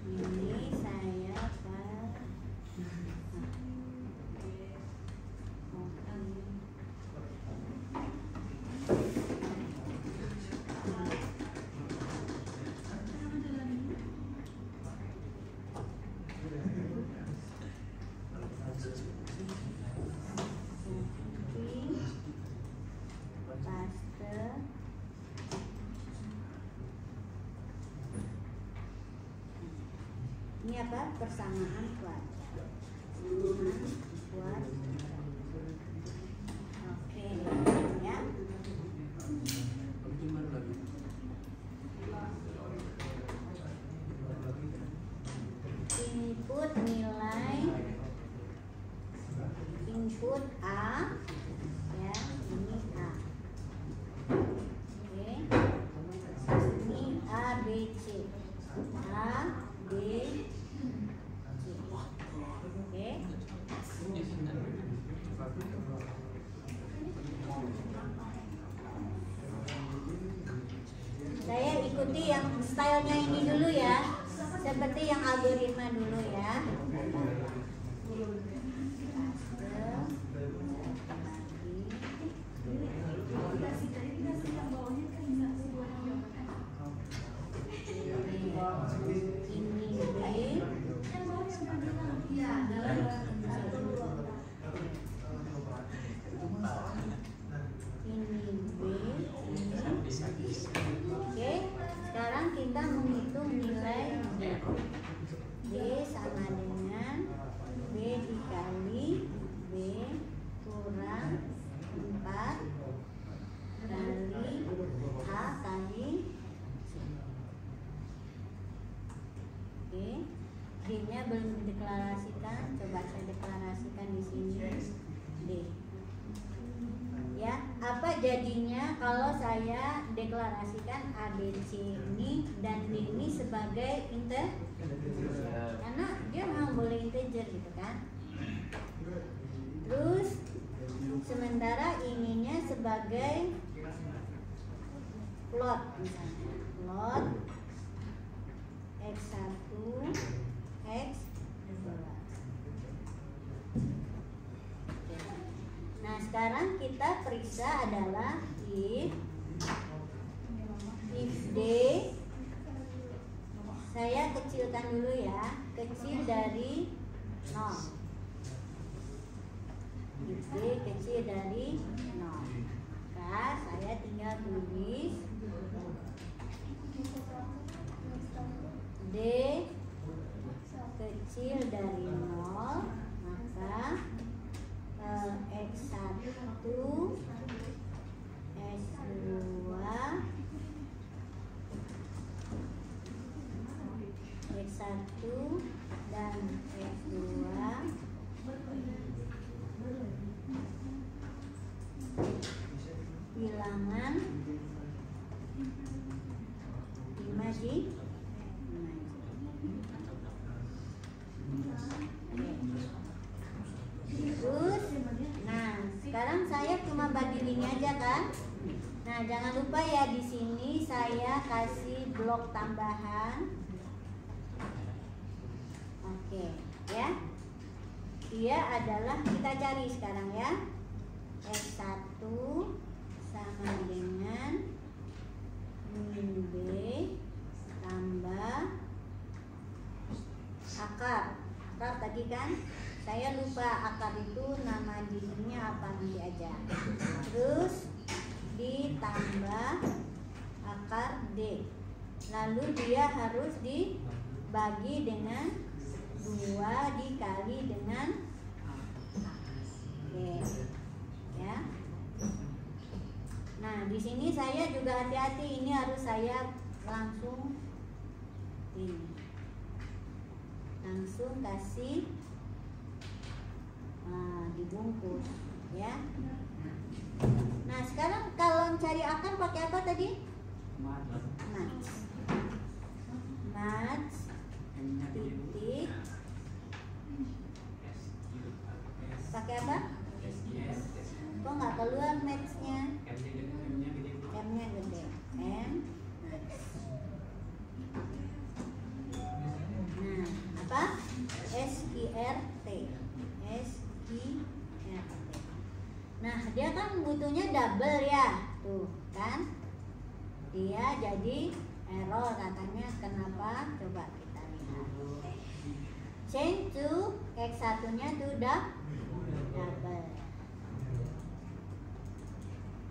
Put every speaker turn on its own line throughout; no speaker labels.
Ini saya ini apa? Persamaan kuadrat. Oke, ya. Input nilai input A, ya, ini A. Oke. Ini A, B, C. A, B, saya ikuti yang stylenya ini dulu ya, seperti yang algoritma dulu ya. Oke, sekarang kita menghitung nilai B sama dengan B dikali B kurang 4 kali A kali C. Oke, D-nya belum dideklarasikan, coba saya deklarasikan di sini D. Ya, apa jadinya kalau saya deklarasikan ABC ini dan D ini sebagai integer? Karena dia memang boleh integer gitu kan. Terus sementara ininya sebagai float misalnya. Float X1, X2. Nah, sekarang kita periksa adalah if D, saya kecilkan dulu ya, kecil dari 0. If D kecil dari 0, maka saya tinggal tulis D kecil dari 0, maka X1, S2, X1 dan X2 bilangan 5G. Terus, nah sekarang saya cuma bagi ini aja kan. Nah jangan lupa ya, di sini saya kasih blok tambahan. Oke, ya. Dia adalah, kita cari sekarang ya, X1 sama dengan min B tambah akar. Akar tadi kan saya lupa akar itu nama dirinya apa, nanti aja. Terus ditambah akar D. Lalu dia harus dibagi dengan 2 dikali dengan Oke. Ya. Nah, di sini saya juga hati-hati, ini harus saya langsung ini. Langsung kasih dibungkus ya. Nah sekarang kalau cari akar pakai apa tadi? Match titik pakai apa? Kok nggak keluar matchnya? M-nya gede. untunya double ya, tuh kan? Dia jadi error katanya. Kenapa? Coba kita lihat. Change to X1 nya to double.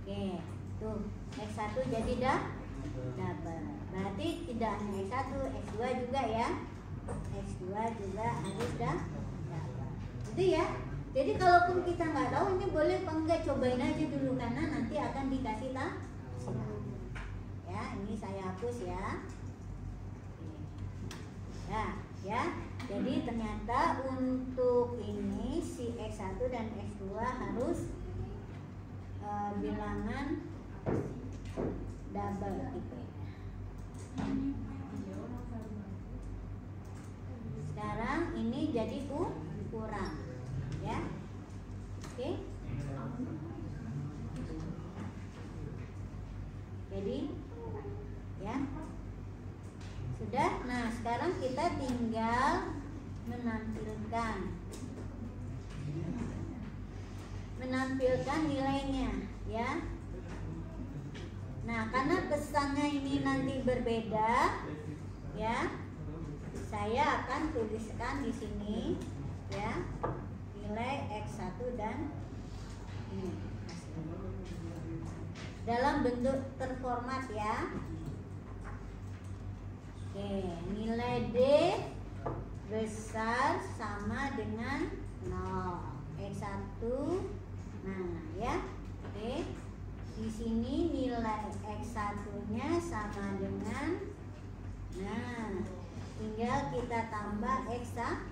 Oke, tuh X1 jadi double. Berarti tidak hanya X1, X2 juga ya. X2 juga harus double. Itu ya. Jadi kalaupun kita nggak tahu ini boleh apa enggak, cobain aja dulu karena nanti akan dikasih tahu. Ya, ini saya hapus ya. Nah, ya. Jadi ternyata untuk ini si X1 dan X2 harus bilangan double tipe. Sekarang ini jadi kurang, ya. Oke. Jadi, ya. Sudah. Nah, sekarang kita tinggal menampilkan nilainya, ya. Nah, karena pesannya ini nanti berbeda, ya, saya akan tuliskan di sini, ya, nilai X1 dan ini dalam bentuk terformat, ya. Oke, nilai D besar sama dengan 0. X1. Nah, ya. Oke. Di sini nilai X1-nya sama dengan, nah, tinggal kita tambah X1.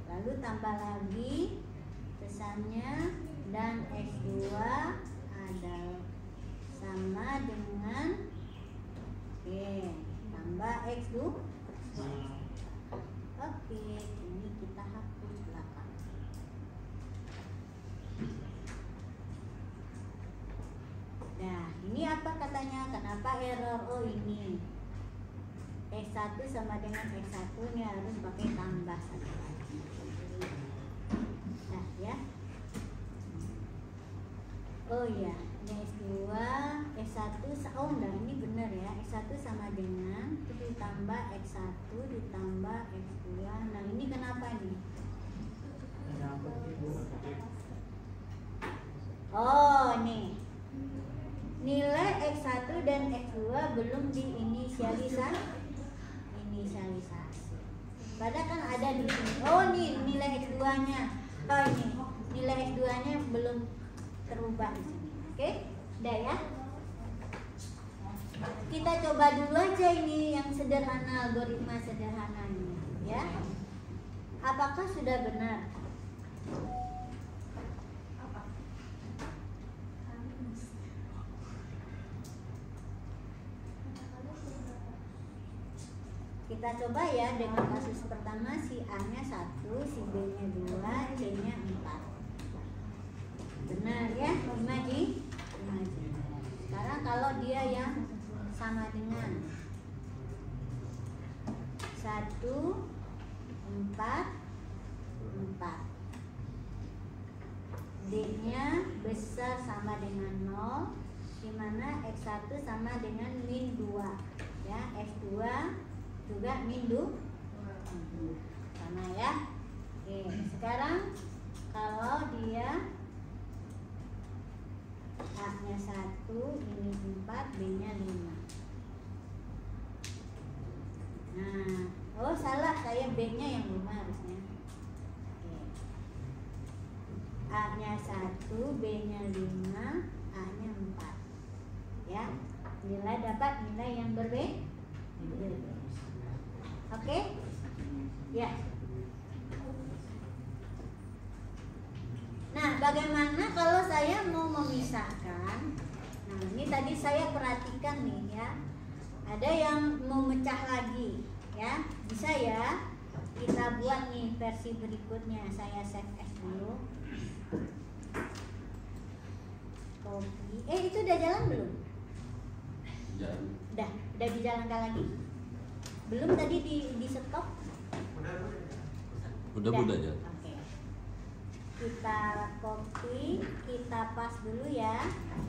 Lalu tambah lagi pesannya, dan X2 adalah sama dengan, oke, tambah X2. Oke, ini kita hapus belakang. Nah, ini apa katanya? Kenapa error? Oh, ini X1 sama dengan X1 ini harus pakai tambah satu lagi. Nah, ya. Oh iya, ini X2, X1, oh enggak, ini benar ya. X1 sama dengan itu ditambah X1 ditambah X2. Nah, ini kenapa nih? Oh, nih. Nilai X1 dan X2 belum diinisialisasi. Padahal kan ada di sini. Oh, nih nilai X2-nya. Oh, ini nilai X2-nya belum terubah di sini. Oke? Udah ya? Kita coba dulu aja ini yang sederhana, algoritma sederhananya, ya. Apakah sudah benar? Kita coba ya dengan kasus pertama, si A-nya 1, si B-nya 2, C-nya 4. Benar ya? 5G. Sekarang kalau dia yang sama dengan 1, 4, 4. D-nya besar sama dengan 0, di mana X1 sama dengan min 2. Ya, X2 juga min 2 sama ya. Oke, sekarang kalau dia A-nya 1, ini 4, B-nya 5. Nah, oh salah, saya B-nya yang 5 harusnya. Oke. A-nya 1, B-nya 5, A-nya 4. Ya, nilai dapat nilai yang berbeda. Oke? Ya. Nah, bagaimana kalau saya mau memisahkan? Nah, ini tadi saya perhatikan nih ya. Ada yang mau mecah lagi, ya. Bisa ya? Kita buat nih versi berikutnya. Saya save as dulu. Copy. Itu udah jalan belum? Udah dijalankan lagi? Belum, tadi di stop?
Udah jalan.
Oke. kita copy, kita paste dulu ya.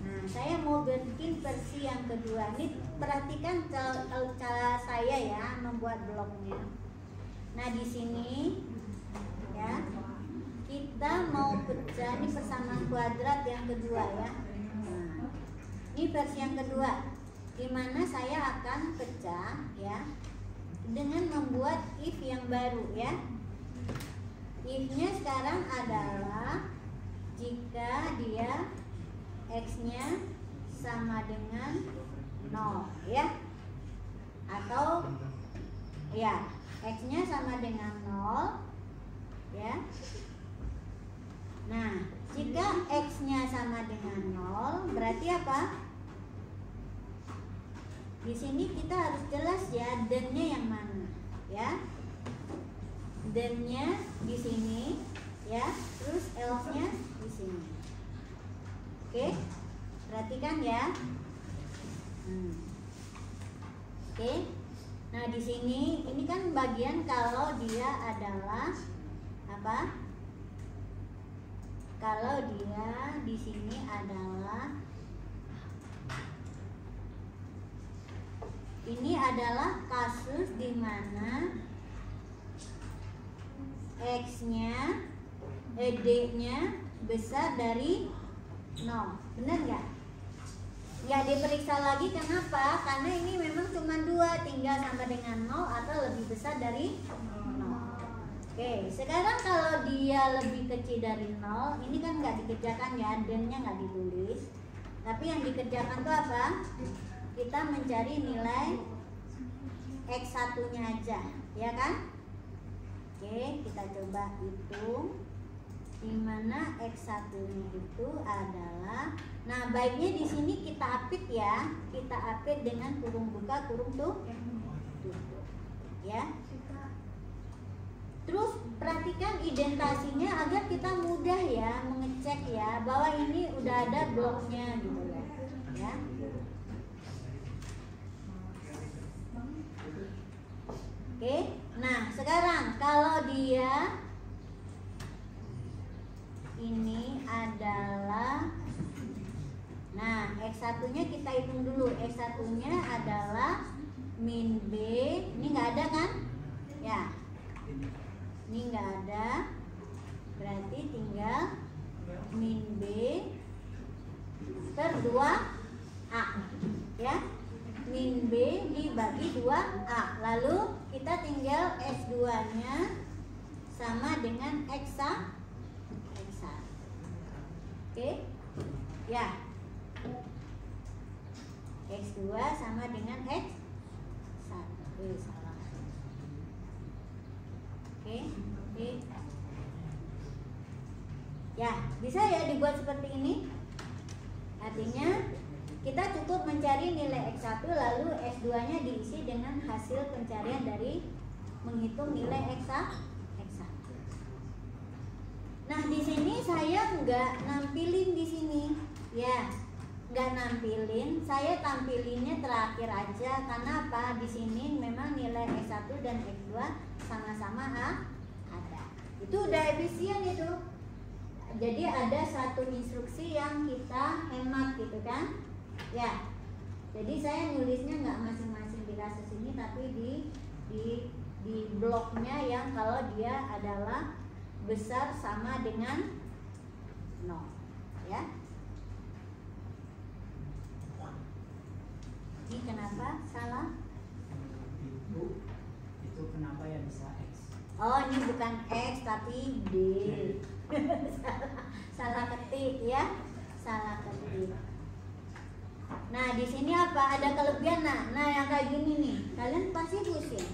Nah, saya mau bikin versi yang kedua. Ini perhatikan cara saya ya membuat bloknya. Nah, di sini ya kita mau pecah ini persamaan kuadrat yang kedua ya. Nah, ini versi yang kedua, dimana saya akan pecah ya dengan membuat if yang baru ya. If-nya sekarang adalah jika dia X-nya sama dengan 0 ya, atau ya X-nya sama dengan 0 ya. Nah, jika X-nya sama dengan 0 berarti apa? Di sini kita harus jelas ya dan-nya yang mana ya. Dan-nya di sini ya, terus else-nya di sini. Oke, perhatikan ya. Oke, nah di sini ini kan bagian kalau dia adalah apa? Kalau dia di sini adalah ini adalah kasus di mana X-nya, D-nya besar dari 0. Benar nggak? Nggak diperiksa lagi, kenapa? Karena ini memang cuma 2, tinggal sama dengan 0 atau lebih besar dari 0. Oke, sekarang kalau dia lebih kecil dari 0, ini kan nggak dikerjakan ya, D-nya nggak ditulis. Tapi yang dikerjakan tuh apa? Kita mencari nilai X1-nya aja, ya kan? Oke, kita coba hitung dimana X1-nya itu adalah, nah baiknya di sini kita apit ya, kita apit dengan kurung buka, kurung tutup ya. Terus perhatikan identasinya agar kita mudah ya mengecek ya bahwa ini udah ada bloknya gitu ya. Oke, nah sekarang kalau dia ini adalah, nah X1-nya kita hitung dulu. X1-nya adalah min B, ini nggak ada kan? Ya, ini nggak ada, berarti tinggal min B per 2A ya. Min B dibagi 2A, lalu kita tinggal X2-nya sama dengan X1. Oke ya, X2 sama dengan X1. Salah. Oke. Ya, bisa ya dibuat seperti ini. Artinya kita cukup mencari nilai X1 lalu X2-nya diisi dengan hasil pencarian dari menghitung nilai X1. Nah, di sini saya nggak nampilin di sini, ya, nggak nampilin. Saya tampilinnya terakhir aja, karena apa? Di sini memang nilai X1 dan X2 sama-sama ada. Itu udah efisien itu. Jadi ada satu instruksi yang kita hemat gitu kan? Ya, jadi saya nulisnya nggak masing-masing di kasus ini, tapi di bloknya yang kalau dia adalah besar sama dengan 0 ya. Ini kenapa salah?
Itu kenapa ya bisa X?
Oh, ini bukan X tapi D. salah ketik ya, salah ketik. Nah, di sini apa? Ada kelebihan. Nah yang kayak gini nih, kalian pasti pusing.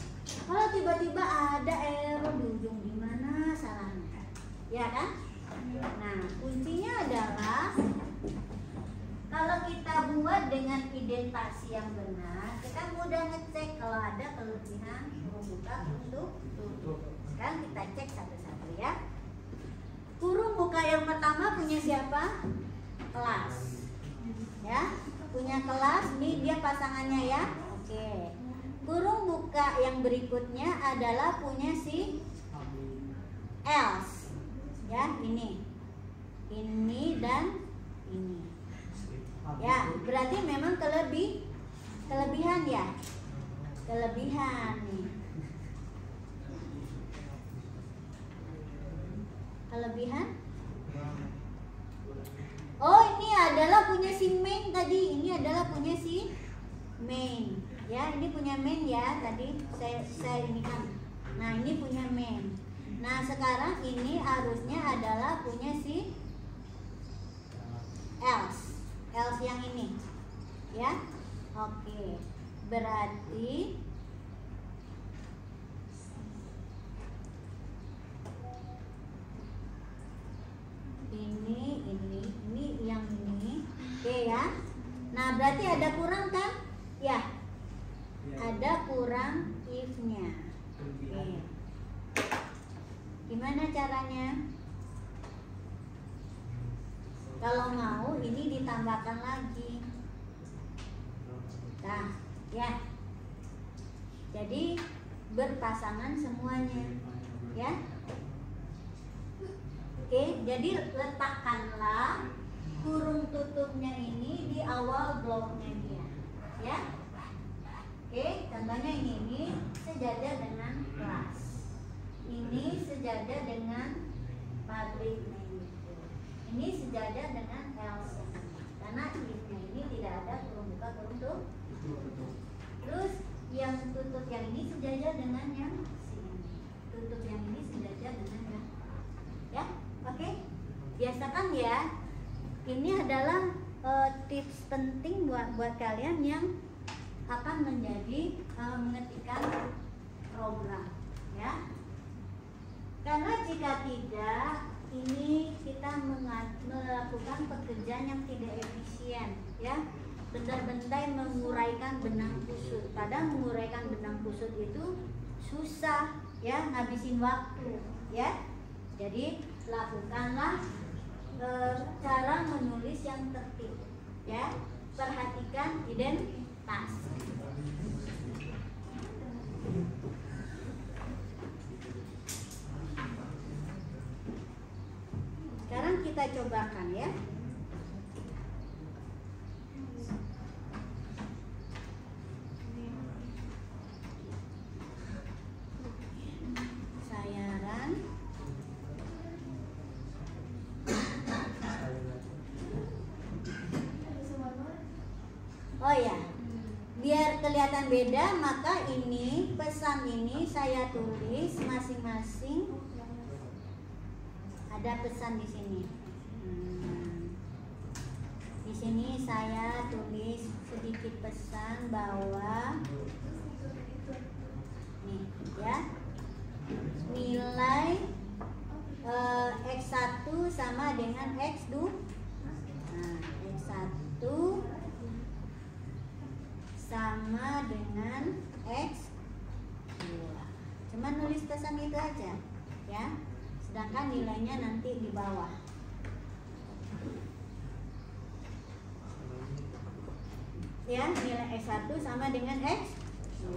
Kalau tiba-tiba ada error di ujung, di mana salahnya? Ya kan? Nah, kuncinya adalah kalau kita buat dengan identasi yang benar, kita mudah ngecek kalau ada kelebihan kurung buka, kurung tutup. Sekarang kita cek satu-satu ya. Kurung buka yang pertama punya siapa? Kelas. Ya, punya kelas. Ini dia pasangannya ya. Oke. Kurung buka yang berikutnya adalah punya si else. Ya, ini dan ini. Ya, berarti memang kelebihan ya. Kelebihan nih. Kelebihan. Oh, ini adalah punya si main tadi. Ini adalah punya si main. Ya, ini punya main ya. Tadi saya ini kan. Nah, ini punya main. Nah, sekarang ini harusnya adalah punya si else. Else yang ini. Ya. Oke. Berarti ini yang ini. Oke ya. Nah, berarti ada kurang kan? Ya. Ada kurang if-nya. Oke. Gimana caranya? Kalau mau ini ditambahkan lagi. Nah, ya. Jadi berpasangan semuanya. Ya. Oke, jadi letakkanlah kurung tutupnya ini di awal bloknya dia, ya. Oke, contohnya ini sejajar dengan kelas, ini sejajar dengan pabrik manager, ini sejajar dengan else, karena if-nya ini tidak ada kurung buka kurung tutup. Terus yang tutup yang ini sejajar dengan yang sini, tutup yang ini sejajar dengan yang, ya. Oke, biasakan ya. Ini adalah tips penting buat kalian yang akan menjadi mengetikkan program, ya. Karena jika tidak, ini kita melakukan pekerjaan yang tidak efisien, ya. Benar-benar menguraikan benang kusut. Padahal menguraikan benang kusut itu susah, ya, ngabisin waktu, ya. Jadi lakukanlah cara menulis yang tertib, ya. Perhatikan identitas. Sekarang kita cobakan ya. Oh ya, biar kelihatan beda, maka ini pesan ini saya tulis masing-masing. Ada pesan di sini. Di sini saya tulis sedikit pesan bahwa nih ya, nilai X1 sama dengan X2. Nah, X1 sama dengan X2. Cuma nulis pesan itu aja, ya. Sedangkan nilainya nanti di bawah. Ya, nilai X1 sama dengan X2.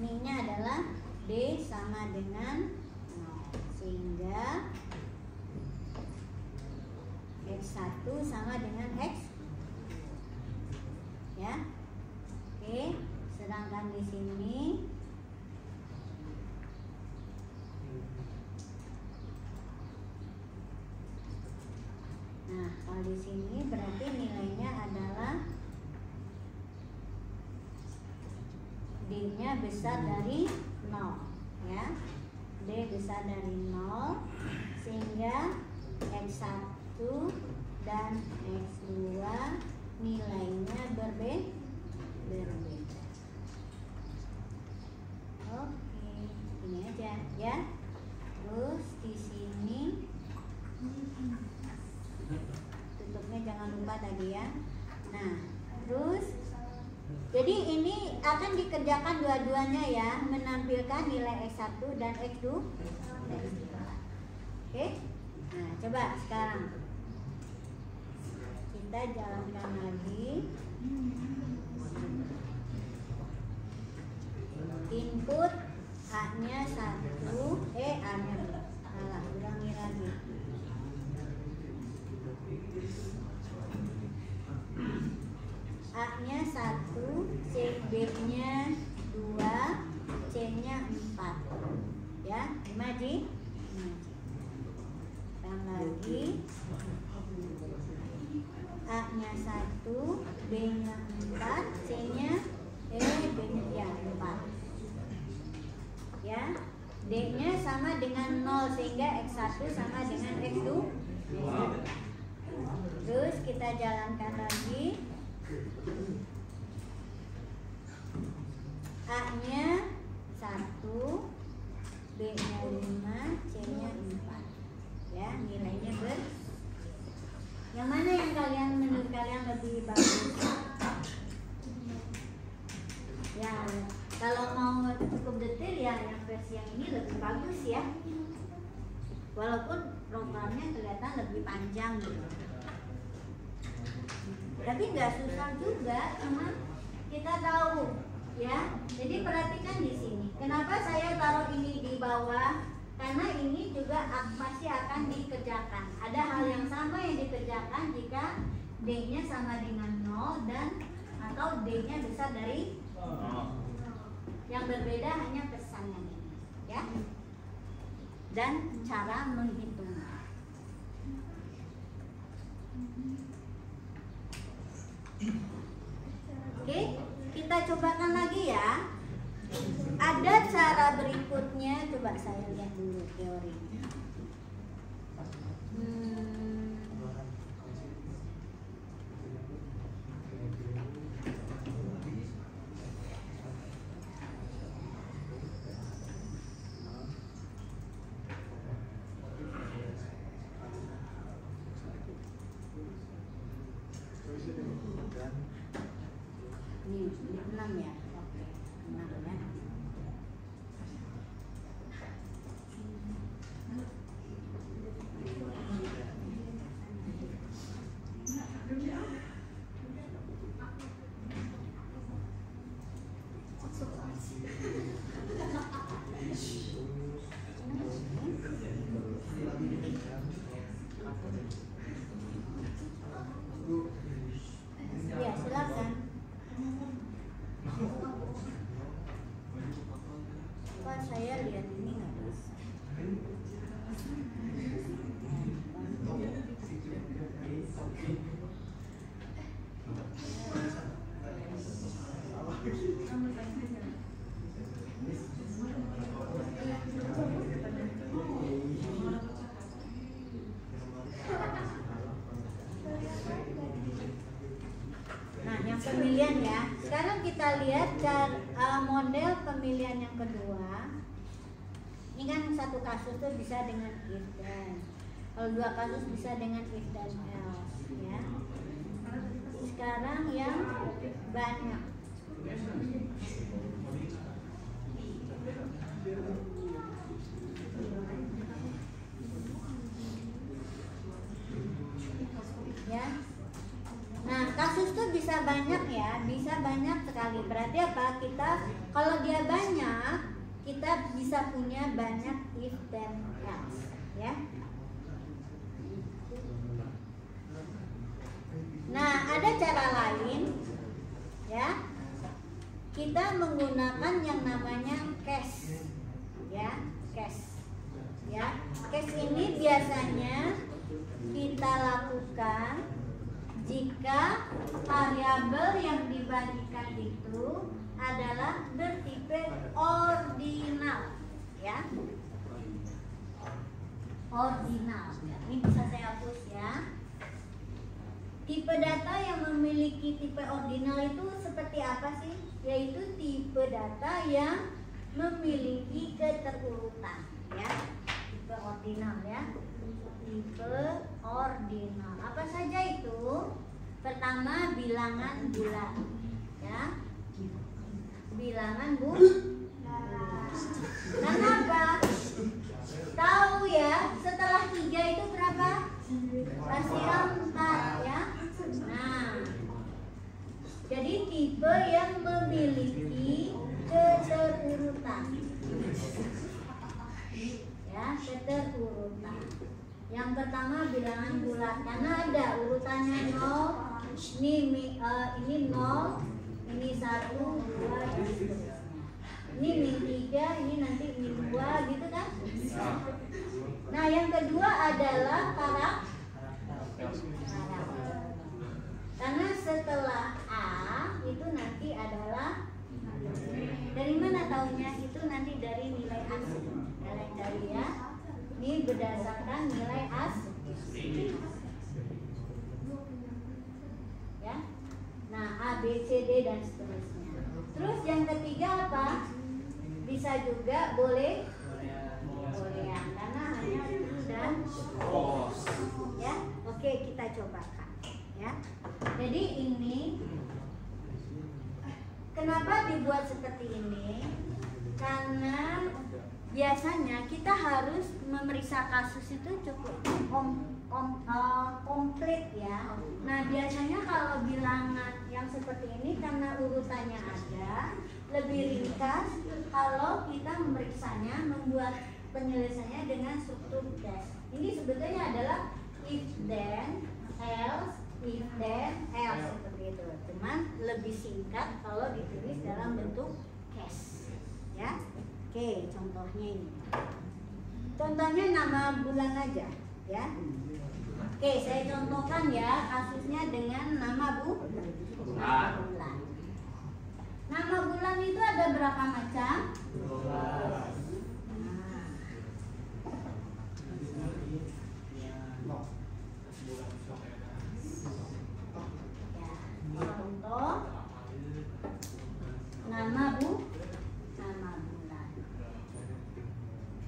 Ini-nya adalah D sama dengan 0. Sehingga X1 sama dengan X. Ya. Oke, sedangkan di sini nah, kalau di sini berarti nilainya adalah D-nya besar dari 0, ya. D besar dari 0 sehingga X1 dan X2 nilainya berbeda. Oke, ini aja ya. Terus di sini tutupnya jangan lupa tadi ya. Nah, terus jadi ini akan dikerjakan dua-duanya ya, menampilkan nilai X1 dan X2. Oke. Nah, coba sekarang kita jalankan lagi. Input A-nya 1, A-nya salah, ulangi lagi. A-nya 1, B-nya 2, C-nya 4. Ya, 5 di. Tambah lagi. A-nya 1, B-nya 4, C-nya B-nya ya 4. Ya, D-nya sama dengan 0 sehingga X1 sama dengan X2. Terus kita jalankan lagi. A-nya 1, B-nya 5, C-nya 4. Ya, nilainya yang mana yang menurut kalian lebih bagus? Ya, kalau mau cukup detail ya yang versi yang ini lebih bagus ya. Walaupun programnya kelihatan lebih panjang gitu. Tapi nggak susah juga, cuma kita tahu ya. Jadi perhatikan di sini. Kenapa saya taruh ini di bawah? Karena ini juga pasti akan dikerjakan. Ada hal yang sama yang dikerjakan jika D-nya sama dengan 0 dan atau D-nya besar dari 0. Yang berbeda hanya pesannya ini, ya. Dan cara menghitungnya. Oke, kita cobakan lagi ya. Ada cara berikutnya, coba saya lihat dulu teorinya. Ini 6 ya. Oke, 6 ya. Ya, silakan. Pak, saya lihat ini nggak bisa. Nah, yang pemilihan ya. Sekarang kita lihat model pemilihan yang kedua. Ini kan satu kasus tuh bisa dengan if dan. Kalau dua kasus bisa dengan if dan else ya. Sekarang yang banyak. Ya. Nah, kasus tuh bisa banyak ya, bisa banyak sekali. Berarti apa? Kita kalau dia banyak, kita bisa punya banyak if dan else, ya. Nah, ada cara lain, ya. Kita menggunakan yang namanya case, ya, case, ya. Case ini biasanya kita lakukan jika variabel yang dibagikan itu adalah bertipe ordinal, ya. Ordinal. Ini bisa saya hapus ya. Tipe data yang memiliki tipe ordinal itu seperti apa sih? Yaitu tipe data yang memiliki keterurutan, ya. Tipe ordinal ya. Tipe ordinal. Apa saja itu? Pertama, bilangan bulat, ya. Bilangan bulat. Kenapa? Tahu ya, setelah 3 itu berapa? Pasti 4 ya. Nah, jadi tipe yang memiliki keterurutan. Ya, keterurutan. Yang pertama bilangan bulat karena ada urutannya 0, ini 0, ini 1, 2 dan seterusnya. Ini -3, ini nanti -2 gitu kan? Nah, yang kedua adalah karakter. Karena setelah A itu nanti adalah, dari mana tahunya? Itu nanti dari nilai asli. Kalian cari ya. Ini berdasarkan nilai asli. Ya. Nah, A, B, C, D dan seterusnya. Terus yang ketiga apa? Bisa juga boleh karena hanya true dan false. Ya. Oke, kita cobakan. Ya. Jadi ini kenapa dibuat seperti ini? Karena biasanya kita harus memeriksa kasus itu cukup komplit ya. Nah, biasanya kalau bilangan yang seperti ini karena urutannya ada, lebih ringkas kalau kita memeriksanya, membuat penyelesaiannya dengan struktur dash. Ini sebetulnya adalah if then else, if then else seperti itu. Cuman lebih singkat kalau ditulis dalam bentuk case. Ya. Oke, contohnya ini. Contohnya nama bulan aja, ya. Oke, saya contohkan ya kasusnya dengan nama bulan. Nama bulan itu ada berapa macam? 12. Contoh nama bulan.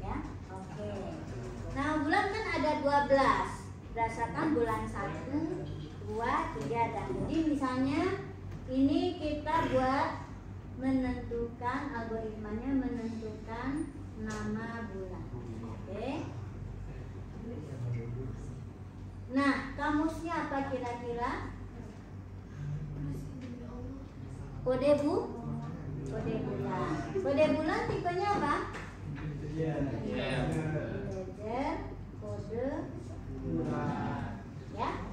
Ya, oke. Nah, bulan kan ada 12. Berdasarkan bulan 1, 2, 3 dan jadi misalnya ini kita buat menentukan algoritmanya, menentukan nama bulan. Oke. Nah, kamusnya apa kira-kira? Kode bulan. Kode bulan tipenya apa? Integer, kode bulan. Ya.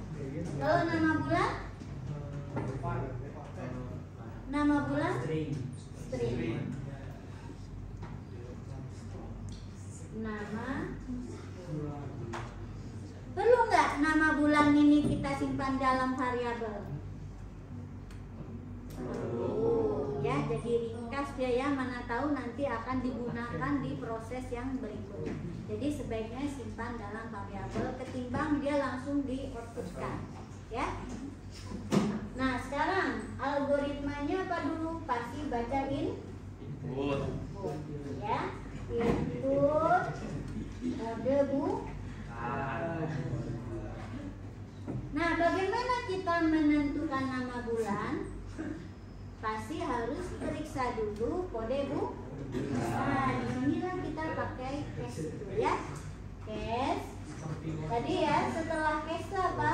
Kalau nama bulan? Nama bulan? String. Nama. Perlu nggak nama bulan ini kita simpan dalam variabel? Ya, jadi ringkas dia ya, mana tahu nanti akan digunakan di proses yang berikutnya. Jadi sebaiknya simpan dalam variabel ketimbang dia langsung di-outputkan, ya. Nah, sekarang algoritmanya apa dulu? Pasti baca input, ya. Input kode bulan. Nah, bagaimana kita menentukan nama bulan? Pasti harus periksa dulu kode bulan. Nah, inilah kita pakai case itu ya. Case. Tadi ya, setelah case apa?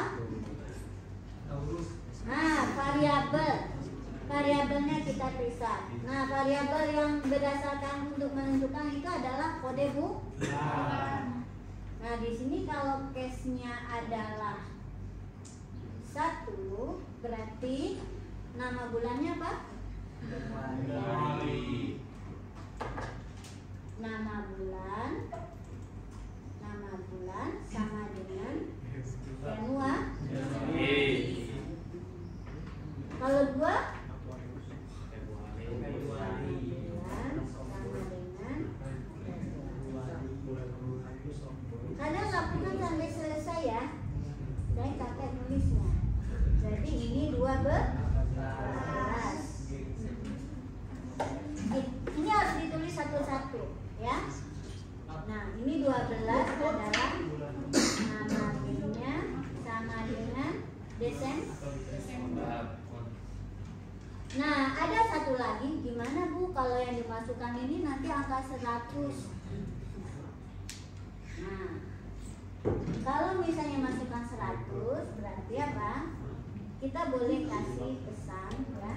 Nah, variabel. Variabelnya kita periksa. Nah, variabel yang berdasarkan untuk menentukan itu adalah kode bulan. Nah, di sini kalau case-nya adalah 1, berarti nama bulannya apa? Januari. Nama bulan sama dengan Januari. Kalau 2 Februari. Sama dengan kalian lakukan sampai selesai ya. Saya pakai nulisnya. Jadi ini 12. Ini harus ditulis satu-satu ya. Nah, ini 12 adalah nama bulannya sama dengan Desember. Nah, ada satu lagi, gimana Bu kalau yang dimasukkan ini nanti angka 100. Nah, kalau misalnya masukkan 100 berarti apa? Kita boleh kasih pesan ya,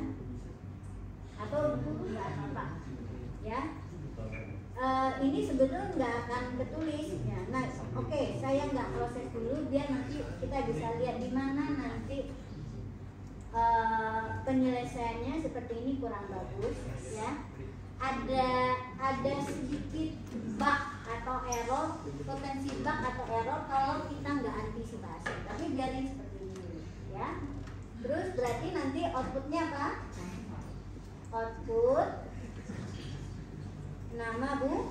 atau nggak apa-apa ya. ini sebetulnya nggak akan ketulis ya. Nah, oke, saya nggak proses dulu biar nanti kita bisa lihat di mana nanti penyelesaiannya seperti ini kurang bagus ya. Ada sedikit bug atau error, potensi bug atau error kalau kita nggak antisipasi. Tapi biarin seperti ini dulu ya. Terus berarti nanti outputnya apa? Output nama Bu.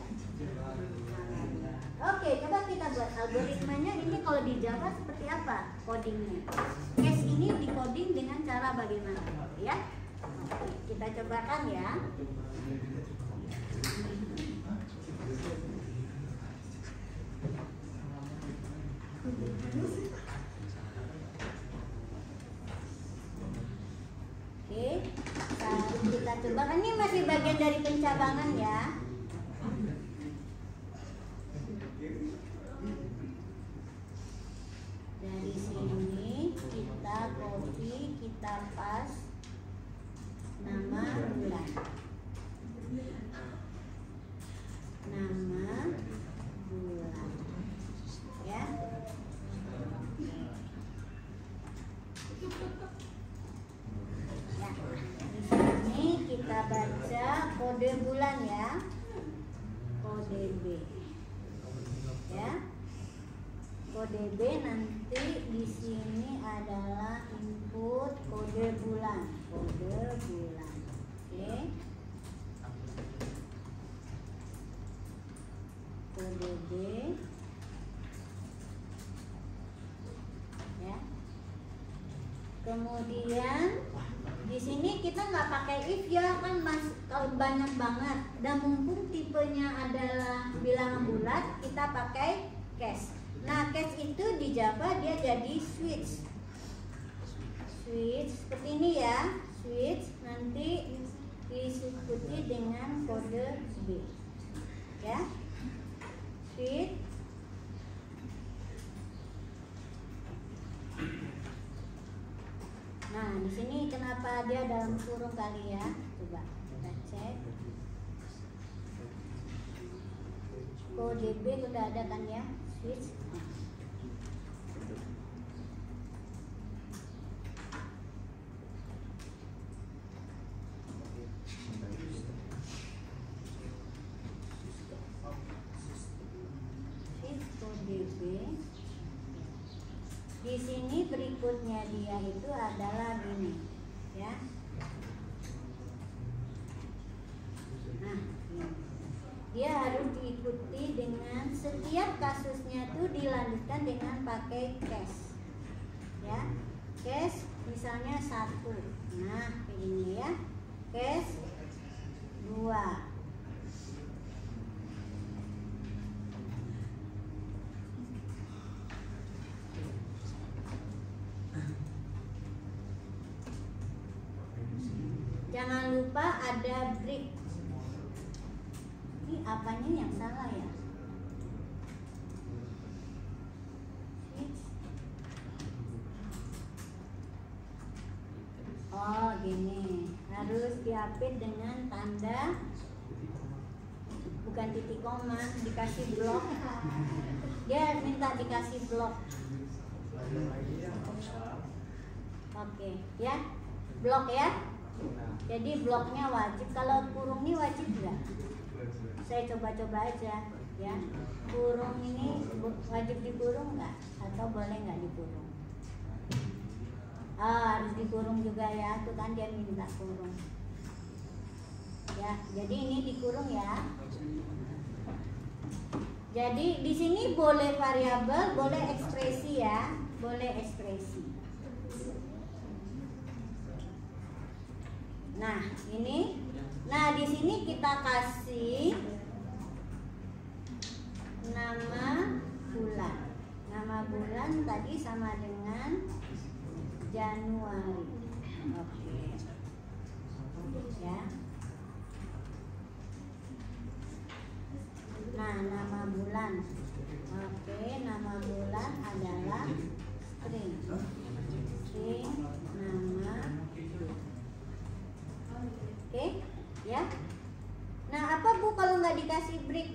Oke, coba kita buat algoritmanya. Ini kalau di Java seperti apa codingnya? Case ini dikoding dengan cara bagaimana ya? Oke, kita cobakan ya. Oke, kita coba. Ini masih bagian dari pencabangan ya. Dari sini kita copy, kita paste nama bulan. Nama bulan. Ya. Ya, di sini kita baca kode bulan ya, kode B, ya, kode B nanti di sini adalah input kode bulan, oke, kode B, ya. Kemudian di sini kita nggak pakai if ya kan mas, kalau banyak banget. Dan mumpung tipenya adalah bilangan bulat, kita pakai case. Nah case itu di Java dia jadi switch seperti ini ya, switch nanti diikuti dengan kode B, ya, switch. Nah, di sini kenapa dia dalam kurung kali ya? Coba kita cek. Kode B udah ada kan ya? Switch. Switch kode B. Di sini berikutnya dia itu adalah gini, ya. Nah, ini. Dia harus diikuti dengan setiap kasusnya tuh dilanjutkan dengan pakai case, ya. Case misalnya 1, nah ini ya, case 2. Jangan lupa ada break. Ini apanya yang salah ya? Oh gini, harus diapit dengan tanda, bukan titik koma, dikasih blok. Dia minta dikasih blok. Oke, ya, blok ya. Jadi bloknya wajib. Kalau kurung ini wajib nggak? Saya coba-coba aja ya. Kurung ini wajib dikurung nggak? Atau boleh nggak dikurung? Harus dikurung juga ya. Tuh kan dia minta kurung. Ya, jadi ini dikurung ya. Jadi di sini boleh variabel, boleh ekspresi ya, boleh ekspresi. Nah, ini. Nah, di sini kita kasih nama bulan. Nama bulan tadi sama dengan Januari. Oke. Ya. Nah, nama bulan. Oke, nama bulan adalah string. String nama. Oke, ya. Nah, apa Bu kalau nggak dikasih break?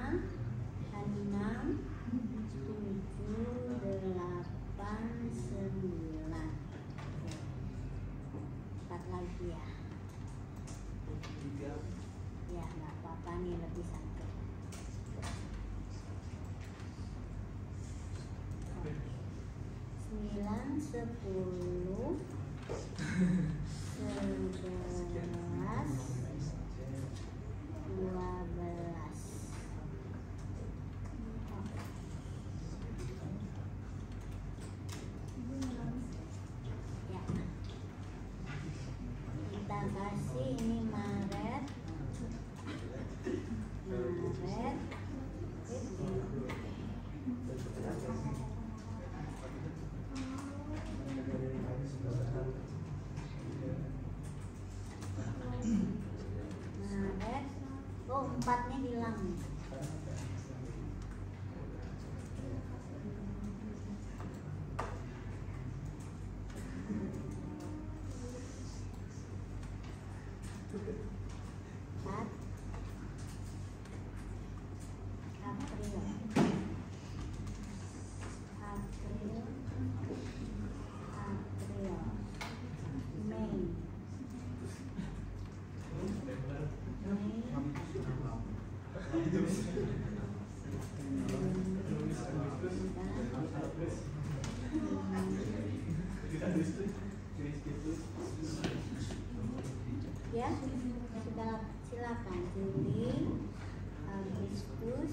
6, 7, 8, 9. 4 lagi ya. Ya nggak apa-apa nih, lebih santai. 9, 10, 11, 12. Ya. Kita kasih ini Maret. Maret. Oh, 4-nya hilang. Ya, silakan Juli, Agustus,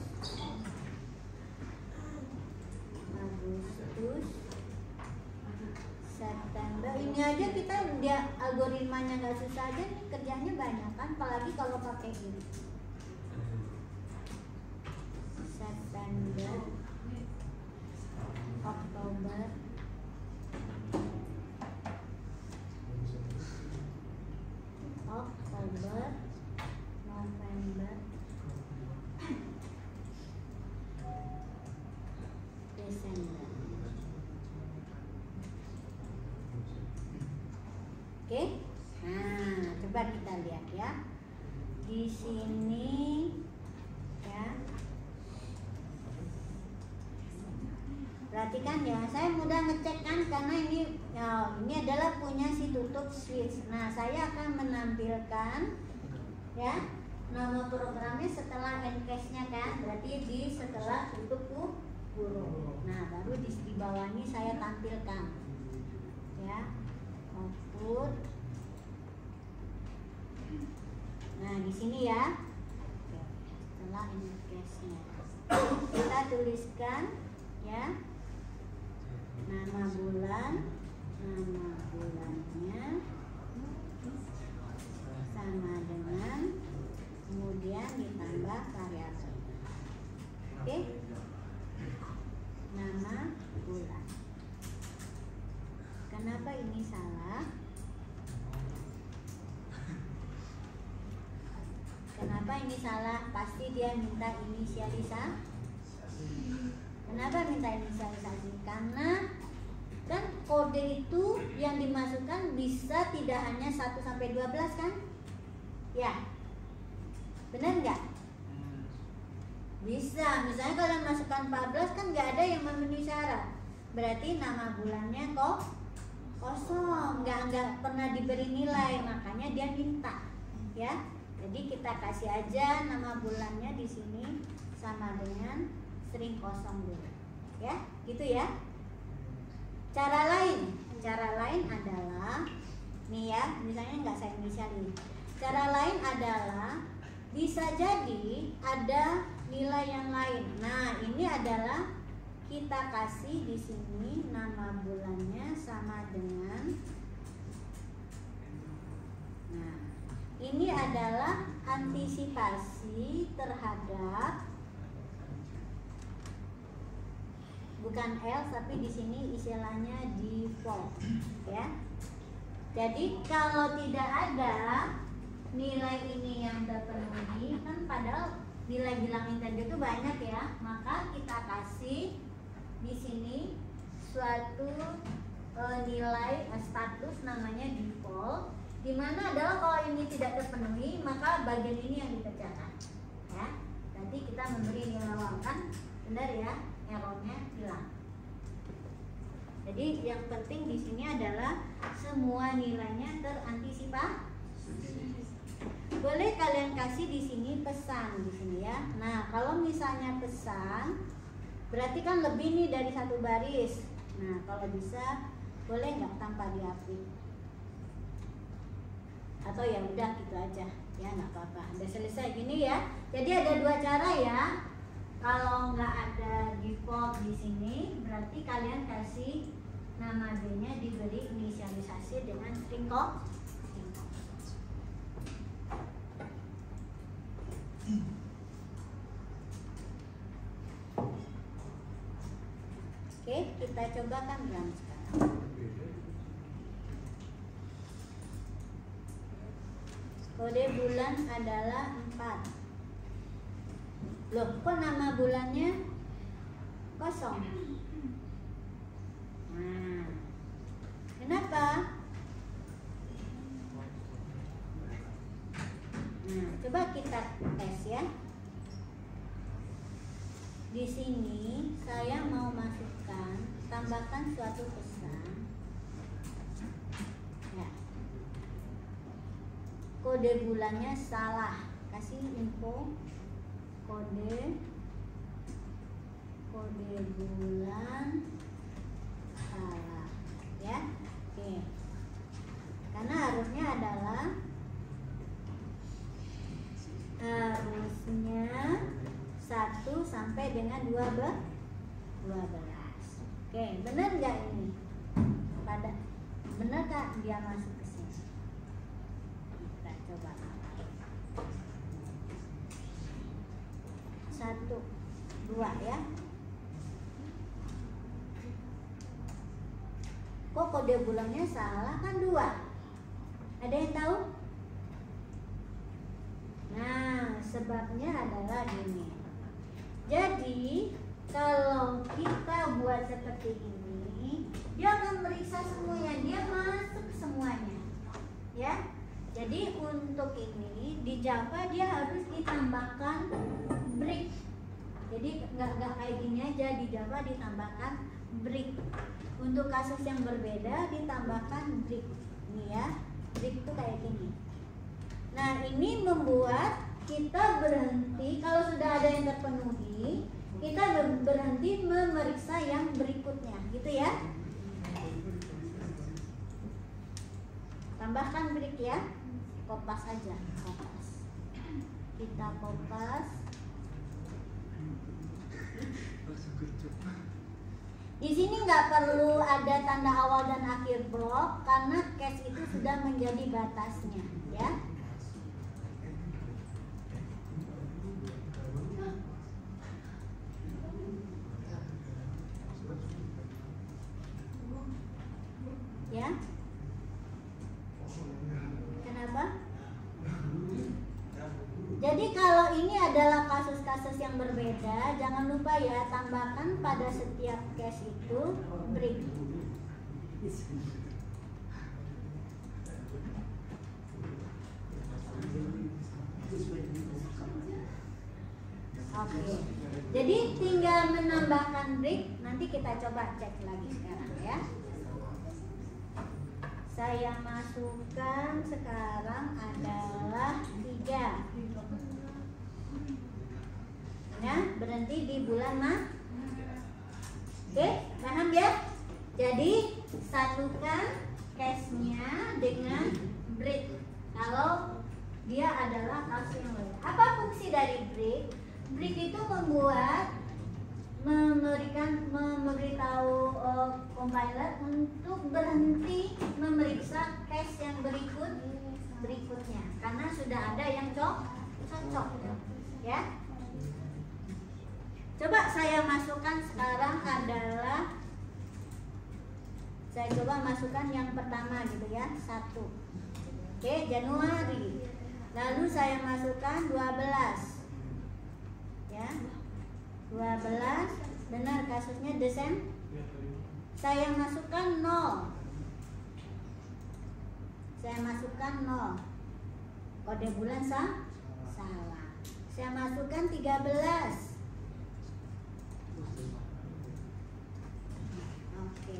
September. Ini aja kita dia algoritmanya nggak susah aja nih, kerjanya banyak kan, apalagi kalau pakai ini. September, Oktober, November, Desember. Oke, nah coba kita lihat ya. Di sini ya, perhatikan ya, saya mudah ngecek kan karena ini ya, ini adalah punya si tutup switch. Nah, saya akan menampilkan ya nama programnya setelah encase-nya kan, berarti di setelah tutup kurung. Nah, baru di bawah ini saya tampilkan ya output. Nah, di sini ya. Oke, setelah encase-nya kita tuliskan ya nama bulannya sama dengan, kemudian ditambah variabel. Oke, nama bulan. Kenapa ini salah? Kenapa ini salah? Pasti dia minta inisialisasi. Kenapa minta inisialisasi? Karena kan kode mode itu yang dimasukkan bisa tidak hanya 1 sampai 12 kan? Ya. Benar nggak? Bisa. Misalnya kalau masukkan 14 kan nggak ada yang memenuhi syarat. Berarti nama bulannya kok kosong, nggak pernah diberi nilai, makanya dia minta, ya. Jadi kita kasih aja nama bulannya di sini sama dengan string kosong dulu, ya, gitu ya. Cara lain adalah, nih ya, misalnya nggak saya inisialin. Cara lain adalah bisa jadi ada nilai yang lain. Nah, ini adalah kita kasih di sini nama bulannya sama dengan, nah, ini adalah antisipasi terhadap, bukan else tapi di sini istilahnya default, ya. Jadi kalau tidak ada nilai ini yang terpenuhi, kan padahal nilai bilang integer itu banyak ya, maka kita kasih di sini suatu nilai status namanya default, dimana adalah kalau ini tidak terpenuhi maka bagian ini yang dikerjakan, ya. Nanti kita memberi nilai awal, kan benar ya, errornya hilang. Jadi yang penting di sini adalah semua nilainya terantisipasi. Boleh kalian kasih di sini pesan di sini ya. Nah, kalau misalnya pesan berarti kan lebih nih dari 1 baris. Nah, kalau bisa boleh nggak tanpa diapit? Atau ya udah gitu aja, ya nggak apa-apa. Udah selesai gini ya. Jadi ada 2 cara ya. Kalau nggak ada default di sini, berarti kalian kasih nama B-nya diberi inisialisasi dengan string kok. Oke, kita coba kan run sekarang. Kode bulan adalah 4. Loh, kok nama bulannya kosong? Nah, kenapa? Nah, coba kita tes ya. Di sini saya mau masukkan, tambahkan suatu pesan. Ya. Kode bulannya salah. Kasih info kode bulan salah, ya. Oke. Karena harusnya adalah harusnya 1 sampai dengan 12. Oke, benar nggak ini? Benar nggak dia masuk ke sini? Kita coba. 1, 2 ya. Kok kode bulannya salah, kan 2? Ada yang tahu? Nah, sebabnya adalah gini. Jadi kalau kita buat seperti ini, dia akan meriksa semuanya, dia masuk semuanya, ya. Jadi untuk ini di Java dia harus ditambahkan break. Jadi nggak kayak gini aja, di Java ditambahkan break. Untuk kasus yang berbeda ditambahkan break. Ini ya, break itu kayak gini. Nah, ini membuat kita berhenti kalau sudah ada yang terpenuhi, kita berhenti memeriksa yang berikutnya, gitu ya. Tambahkan break ya, kopas aja, kopas. Kita kopas. Di sini nggak perlu ada tanda awal dan akhir blok karena case itu sudah menjadi batasnya, ya. Ya. Kenapa? Jadi kalau ini adalah kasus-kasus yang berbeda, jangan lupa ya, tambahkan pada setiap case itu break. Oke. Jadi tinggal menambahkan break. Nanti kita coba cek lagi sekarang ya. Saya masukkan sekarang adalah 3. Ya, berhenti di bulan Maret. Oke, paham ya? Jadi satukan case-nya dengan break. Kalau dia adalah kasus yang lain. Apa fungsi dari break? Break itu memberitahu compiler untuk berhenti memeriksa cache yang berikutnya karena sudah ada yang cocok ya. Coba saya masukkan sekarang adalah saya coba masukkan yang pertama gitu ya, 1. Oke, Januari. Lalu saya masukkan 12. Ya. 12, benar kasusnya Desember. Saya masukkan 0. Saya masukkan 0. Kode bulan salah. Saya masukkan 13. Oke.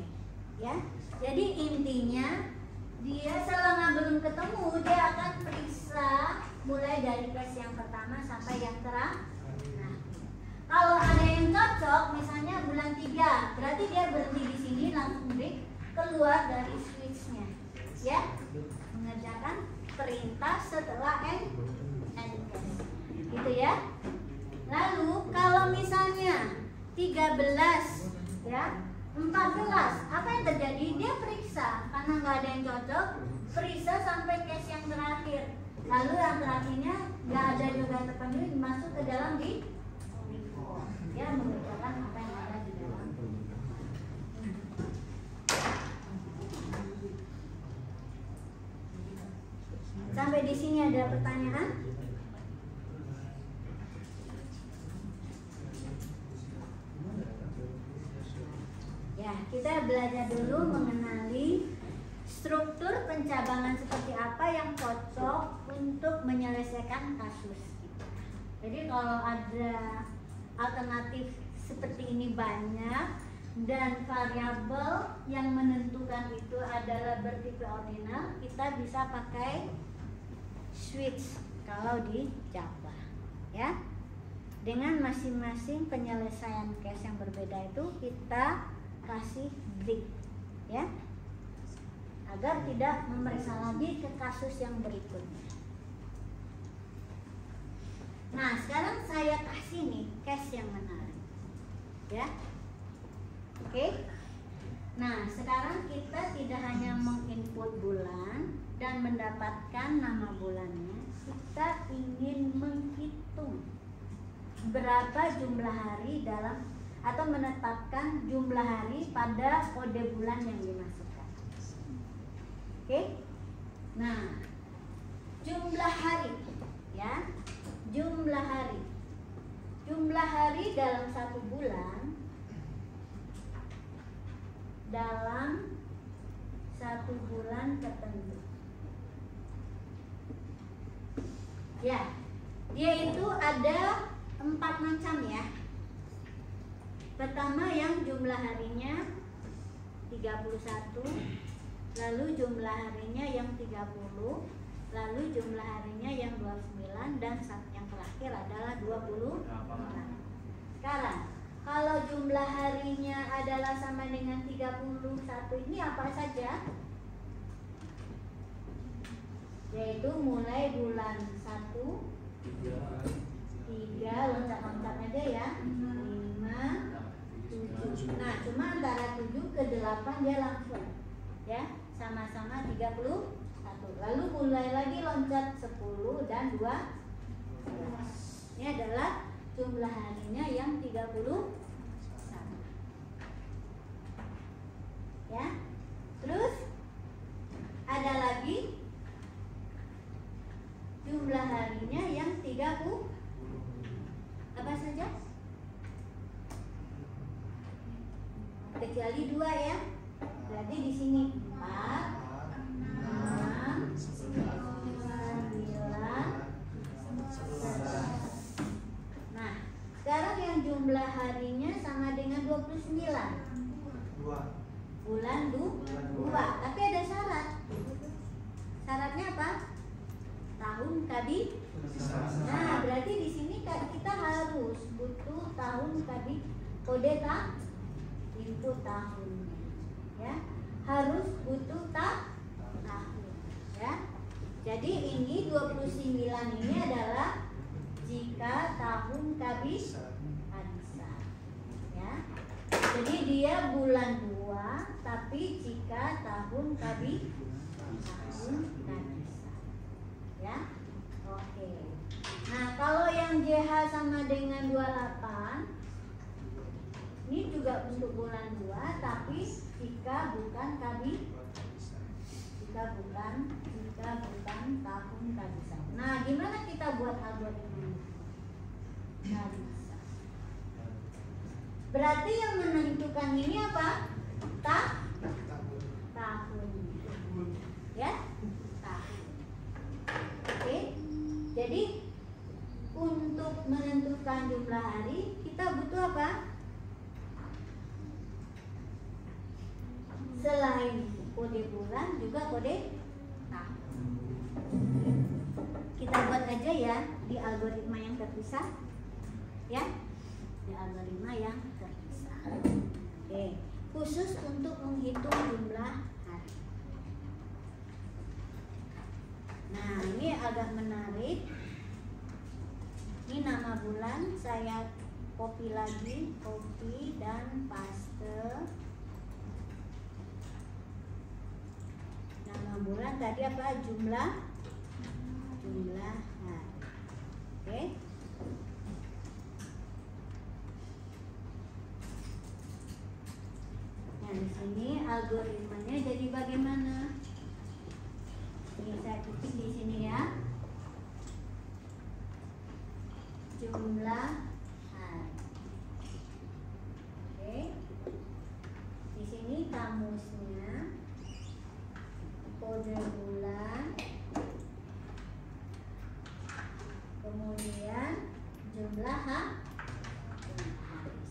Ya. Jadi intinya dia selama belum ketemu dia akan periksa mulai dari case yang pertama sampai yang terakhir. Kalau ada yang cocok, misalnya bulan 3, berarti dia berhenti di sini langsung break keluar dari switchnya, ya, mengerjakan perintah setelah end case, gitu ya. Lalu kalau misalnya 13, ya, 14, apa yang terjadi? Dia periksa karena nggak ada yang cocok, periksa sampai case yang terakhir. Lalu yang terakhirnya nggak ada juga yang terpenuhi, masuk ke dalam di ya, mengerjakan apa yang ada di dalam. Sampai di sini ada pertanyaan? Ya, kita belajar dulu mengenali struktur pencabangan seperti apa yang cocok untuk menyelesaikan kasus. Jadi kalau ada alternatif seperti ini banyak dan variabel yang menentukan itu adalah bertipe ordinal, kita bisa pakai switch kalau di Java, ya. Dengan masing-masing penyelesaian case yang berbeda itu kita kasih break, ya, agar tidak memeriksa lagi ke kasus yang berikutnya. Nah, sekarang saya kasih nih case yang menarik, ya. Oke. Nah, sekarang kita tidak hanya menginput bulan dan mendapatkan nama bulannya, kita ingin menghitung berapa jumlah hari dalam atau menetapkan jumlah hari pada kode bulan yang dimasukkan. Oke. Nah, jumlah hari, ya. Jumlah hari dalam satu bulan, tertentu, ya, dia itu ada 4 macam, ya. Pertama yang jumlah harinya 31, lalu jumlah harinya yang 30, lalu jumlah harinya yang 29, dan yang terakhir adalah 24. Sekarang kalau jumlah harinya adalah sama dengan 31, ini apa saja? Yaitu mulai bulan 1, 3, loncat-loncat aja ya, 5, 7. Nah, cuma antara 7 ke 8 dia langsung, ya, sama-sama 31. Lalu mulai lagi loncat 10 dan 12. Ini adalah jumlah harinya yang 31. Ya. Terus ada lagi jumlah harinya yang 30. Apa saja? Kecuali 2, ya. Berarti di sini 4, 6, 9, 11. Nah, sekarang yang jumlah harinya sama dengan 29. Bulan 2. Tapi ada syarat. Syaratnya apa? Tahun kabi. Nah, berarti di sini kita harus butuh tahun kabi kode input tahunnya. Ya. Harus butuh tahun, ya. Jadi ini 29 ini adalah jika tahun kabisat, ya. Jadi dia bulan 2, tapi jika tahun kabisat, ya. Oke. Nah, kalau yang JH sama dengan 28, ini juga untuk bulan 2, tapi jika bukan tahun kabisat. Nah, gimana kita buat algoritmanya? Kabisat. Berarti yang menentukan ini apa? Tahun. Ya? Tahun. Oke. Jadi untuk menentukan jumlah hari kita butuh apa? Selain kode bulan juga kode tahun. Kita buat aja ya di algoritma yang terpisah, ya, di algoritma yang terpisah. Oke, khusus untuk menghitung jumlah hari. Nah, ini agak menarik. Ini nama bulan, saya copy lagi, copy dan paste. Nama bulan tadi apa? Jumlah hari. Oke. Nah, di sini algoritmanya jadi bagaimana? Ini saya ketik di sini ya. Jumlah hari. Oke. Di sini kamusnya kode bulan, kemudian jumlah hari,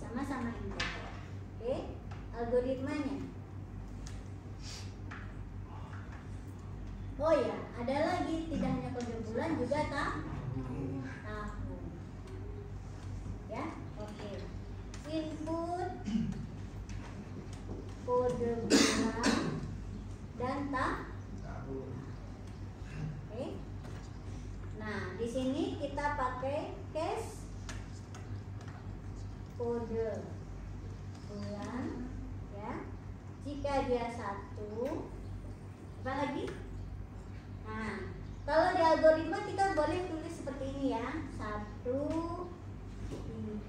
sama-sama integer. Oke, algoritmanya. Oh ya, ada lagi, tidak hanya kode bulan juga tahun. Ya, oke. Input kode bulan dan tahun. Oke. Nah, di sini kita pakai case kode bulan, ya. Jika dia 1, apa lagi? Nah, kalau di algoritma kita boleh tulis seperti ini ya. 1,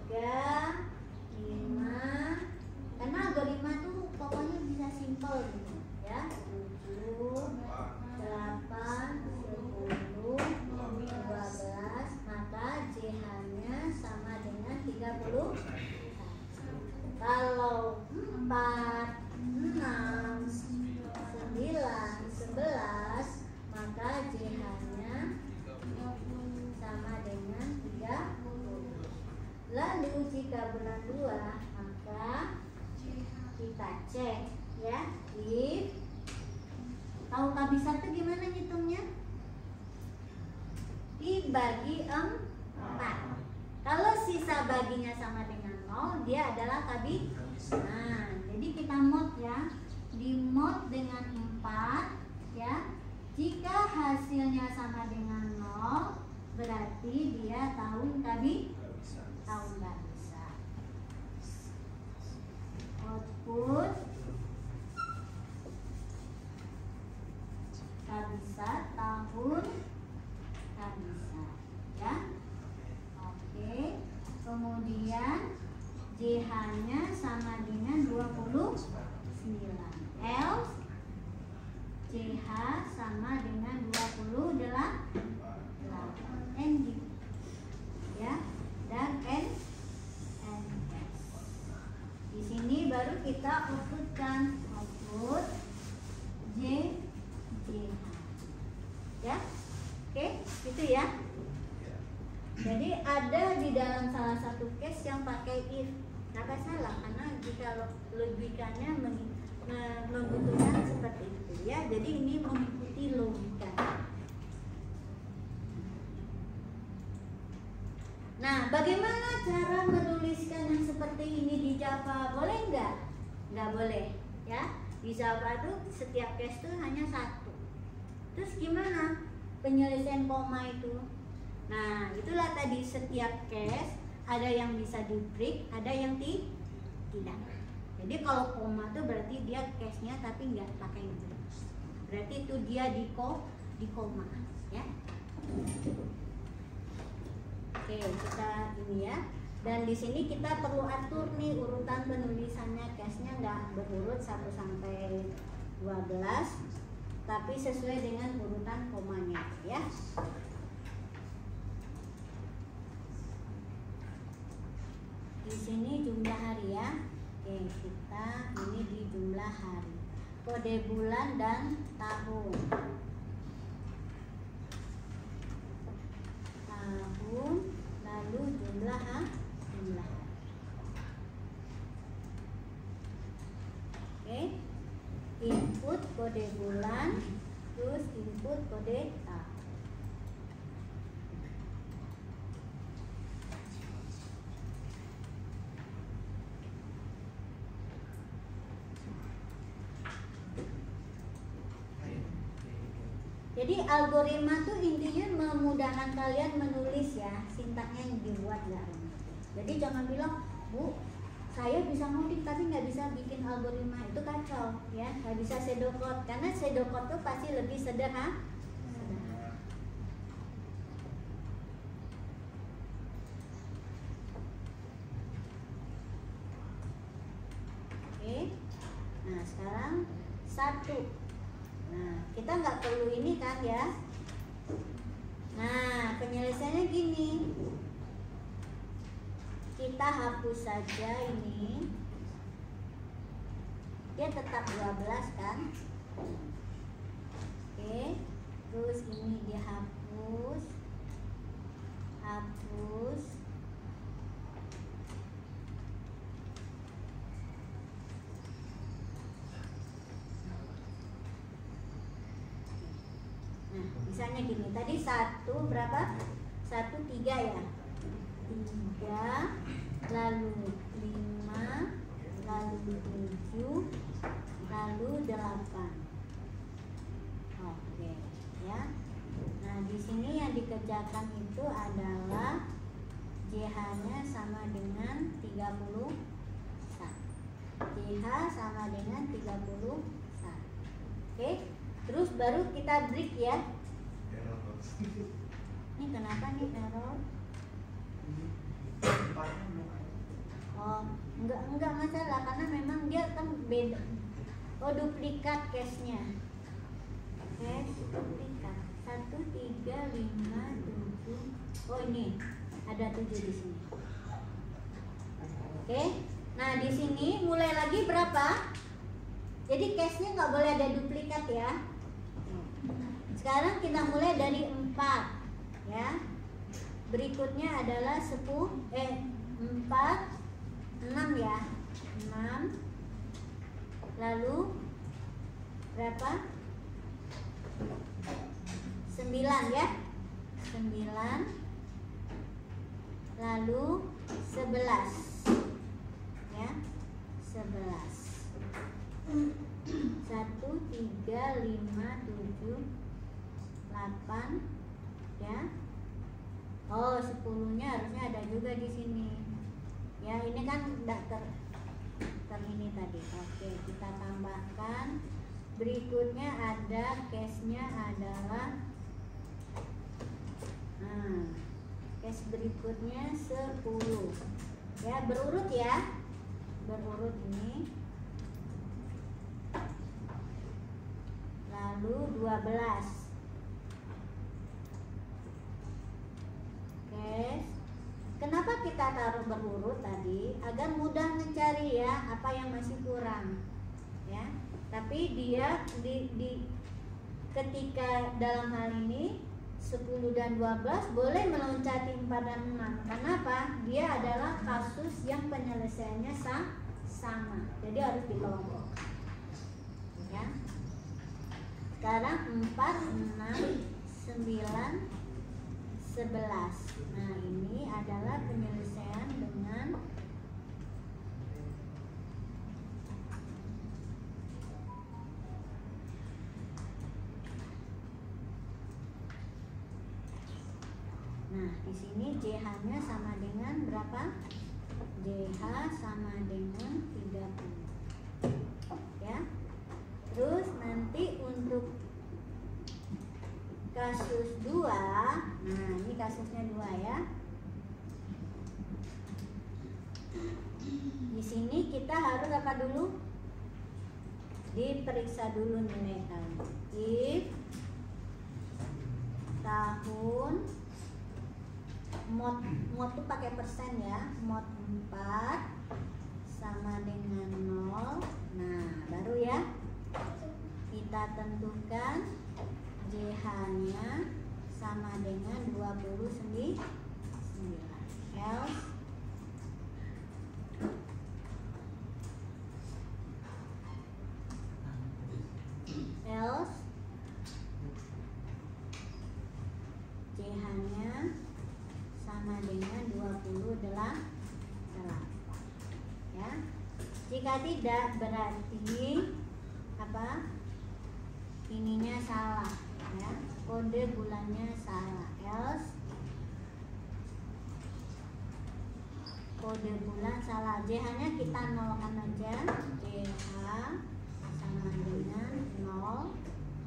3, 5. Karena algoritma tuh pokoknya bisa simpel gitu, ya. 7, 8, 10, 12, maka JH-nya sama dengan 30. Kalau 4, 6, 9, 11, maka JH-nya sama dengan 30. Lalu jika bulan 2, maka kita cek ya, if tahu kabisat itu gimana ngitungnya? Dibagi 4. Kalau sisa baginya sama dengan 0, dia adalah kabisat. Nah, jadi kita mod ya. Di mod dengan 4 ya. Jika hasilnya sama dengan 0, berarti dia tahun kabisat. Output kabisat, tahun kabisat, ya. Oke. Kemudian JH-nya sama dengan 29. Else JH sama dengan 28. NG, ya. Dan NS. Di sini baru kita outputkan. input, J, JH. Ya, oke, gitu ya. Jadi ada di dalam salah satu case yang pakai if. Nggak salah, karena jika logikanya membutuhkan seperti itu ya. Jadi ini mengikuti logika. Nah, bagaimana cara menuliskan yang seperti ini di Java? Boleh nggak? Nggak boleh ya. Di Java tuh setiap case tuh hanya satu. Terus gimana penyelesaian koma itu? Nah, itulah tadi setiap case ada yang bisa di break, ada yang tidak. Jadi kalau koma itu berarti dia case-nya tapi nggak pakai break. Berarti itu dia di koma, ya. Oke, kita ini ya. Dan di sini kita perlu atur nih urutan penulisannya, case-nya nggak berurut 1 sampai 12, tapi sesuai dengan urutan komanya, ya. Di sini jumlah hari ya. Oke, kita ini di jumlah hari. Kode bulan dan tahun. Tahun, lalu jumlah hari. Oke. Input kode bulan, terus input kode tahun. Jadi algoritma tuh intinya memudahkan kalian menulis ya, sintaknya yang dibuat nggak rumit. Jadi jangan bilang, Bu, saya bisa ngoding tapi nggak bisa bikin algoritma, itu kacau ya, nggak bisa pseudocode karena pseudocode tuh pasti lebih sederhana. Oke, nah sekarang 1. Nah, kita nggak perlu ini kan ya. Nah, penyelesaiannya gini. Kita hapus saja ini. Dia tetap 12 kan? Oke. Terus ini dihapus. Hapus. Misalnya gini, tadi 1 berapa? 1, 3 ya? 3, lalu 5, lalu 7, lalu 8. Oke, ya. Nah, di sini yang dikerjakan itu adalah JH-nya sama dengan 31. JH sama dengan 31. Oke. Terus baru kita break ya. Ini kenapa nih error? Oh, enggak masalah karena memang dia kan beda. Oh, duplikat case-nya. Case duplikat. 1, 3, 5, 7. Oh, ini ada 7 di sini. Oke. Nah, di sini mulai lagi berapa? Jadi case-nya nggak boleh ada duplikat ya. Sekarang kita mulai dari 4 ya. Berikutnya adalah 4, 6 ya. 6. Lalu berapa? 9 ya. 9. Lalu 11 ya. 11. 1, 3, 5, 7, 8 ya. Oh, 10-nya harusnya ada juga di sini. Ya, ini kan enggak ter ini tadi. Oke, kita tambahkan. Berikutnya ada case-nya adalah case berikutnya 10. Ya, berurut ya. Berurut ini. Lalu 12. Kenapa kita taruh berurut tadi? Agar mudah mencari ya apa yang masih kurang. ya. Tapi dia ketika dalam hal ini 10 dan 12 boleh meloncati 4 dan 6. Kenapa? Dia adalah kasus yang penyelesaiannya sama. Jadi harus dikelompokkan. Ya. Sekarang 4, 6, 9, 11. Nah, ini adalah penyelesaian dengan nah, di sini JH-nya sama dengan berapa? JH sama dengan 30. Ya. Terus nanti untuk kasus 2, nah ini kasusnya 2 ya. Di sini kita harus apa dulu? Diperiksa dulu nilai tahun. If tahun mod itu pakai persen ya. Mod 4 sama dengan 0. Nah, baru ya kita tentukan JH-nya sama dengan 29. Else JH-nya sama dengan 28. Ya. Jika tidak berarti apa? Ininya salah ya. Kode bulannya salah. Else kode bulan salah. JH-nya kita nolkan aja. JH sama dengan 0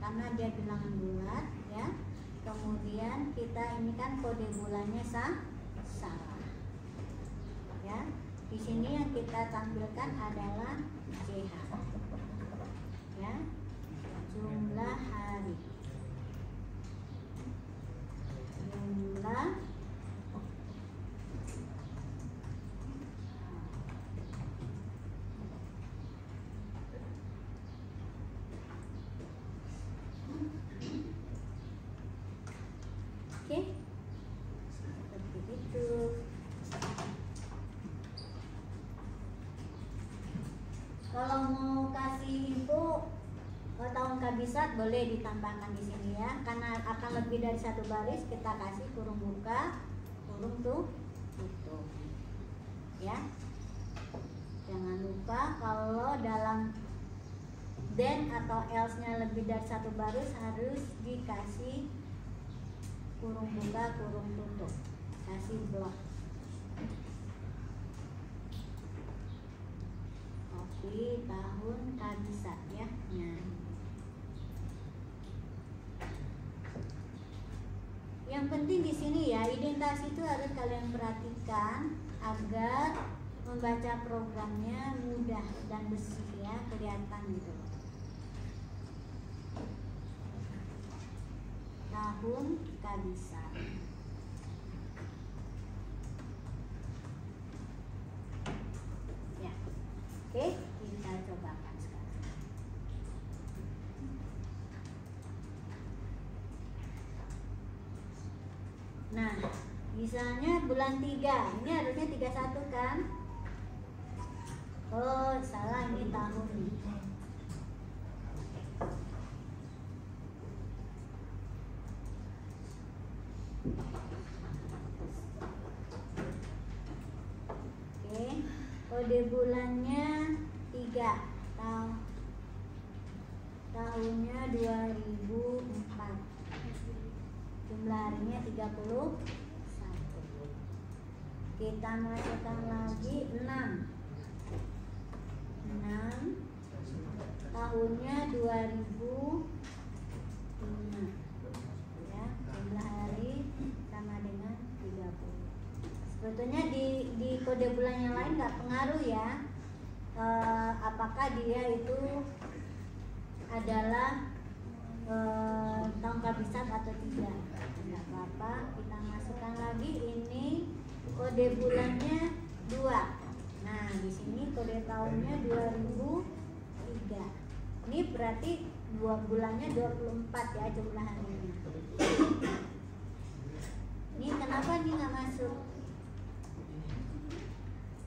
karena dia bilangan bulat ya. Kemudian kita ini kan kode bulannya salah. Ya. Di sini yang kita tampilkan adalah JH. Ya. Jumlah hari. Jumlah oke. Seperti itu. Kalau mau kasih info tahun kabisat boleh ditambahkan di sini ya, karena akan lebih dari 1 baris kita kasih kurung buka, kurung tutup. Ya. Jangan lupa kalau dalam then atau else-nya lebih dari 1 baris harus dikasih kurung buka, kurung tutup. Kasih blok. Oke, tahun kabisat ya. Nah. Yang penting di sini ya, identitas itu harus kalian perhatikan agar membaca programnya mudah dan bersih ya, kelihatan gitu. Tahun kabisat. Ya. Oke, kita cobakan sekarang. Nah, misalnya bulan 3, ini harusnya 31 kan? Oh, salah, ini tahun. Oke, kode bulannya 3, tahunnya 2004. Jumlah harinya 31. Kita masukkan lagi 6. Tahunnya 2005. Ya, jumlah hari sama dengan 30. Sebetulnya di kode bulan yang lain nggak pengaruh ya. Apakah dia itu adalah tahun kabisat atau tidak, tidak apa-apa. Kita masukkan lagi, ini kode bulannya 2. Nah, di sini kode tahunnya 2003. Ini berarti 2 bulannya 24 ya jumlah harinya. Ini kenapa nih nggak masuk?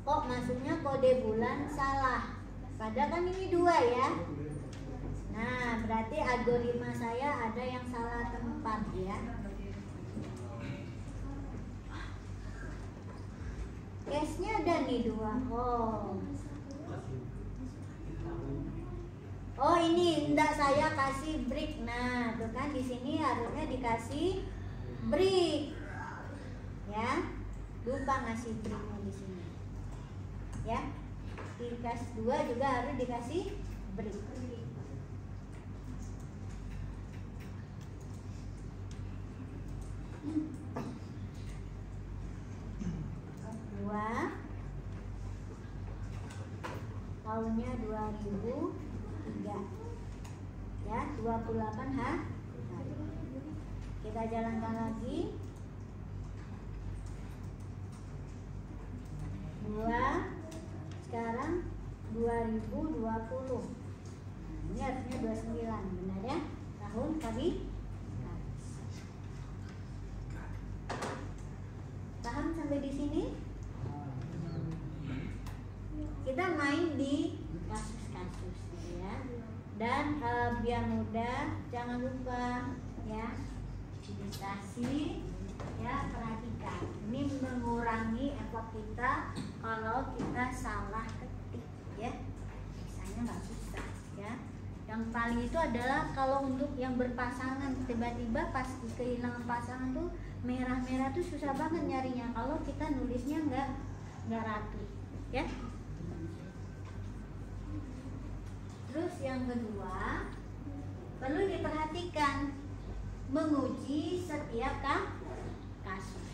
Kok masuknya kode bulan salah? Padahal kan ini 2 ya. Nah, berarti algoritma saya ada yang salah tempat ya. Case-nya ada nih 2. Oh ini enggak, saya kasih break. Nah, tuh kan di sini harusnya dikasih break. Ya. Lupa ngasih breaknya di sini. Ya. Di case 2 juga harus dikasih break. Tahunnya 2003 ya, 28 hari. Kita jalankan lagi. 2 sekarang 2020. Ini harusnya 29, benar ya? Tahun kami paham sampai di sini? Kita main di kasus-kasus ya. Dan biar mudah, jangan lupa ya meditasi ya, perhatikan. Ini mengurangi effort kita kalau kita salah ketik ya. Biasanya nggak susah ya. Yang paling itu adalah kalau untuk yang berpasangan, tiba-tiba pas kehilangan pasangan tuh merah-merah tuh susah banget nyarinya kalau kita nulisnya nggak rapi ya. Terus yang kedua perlu diperhatikan menguji setiap kasus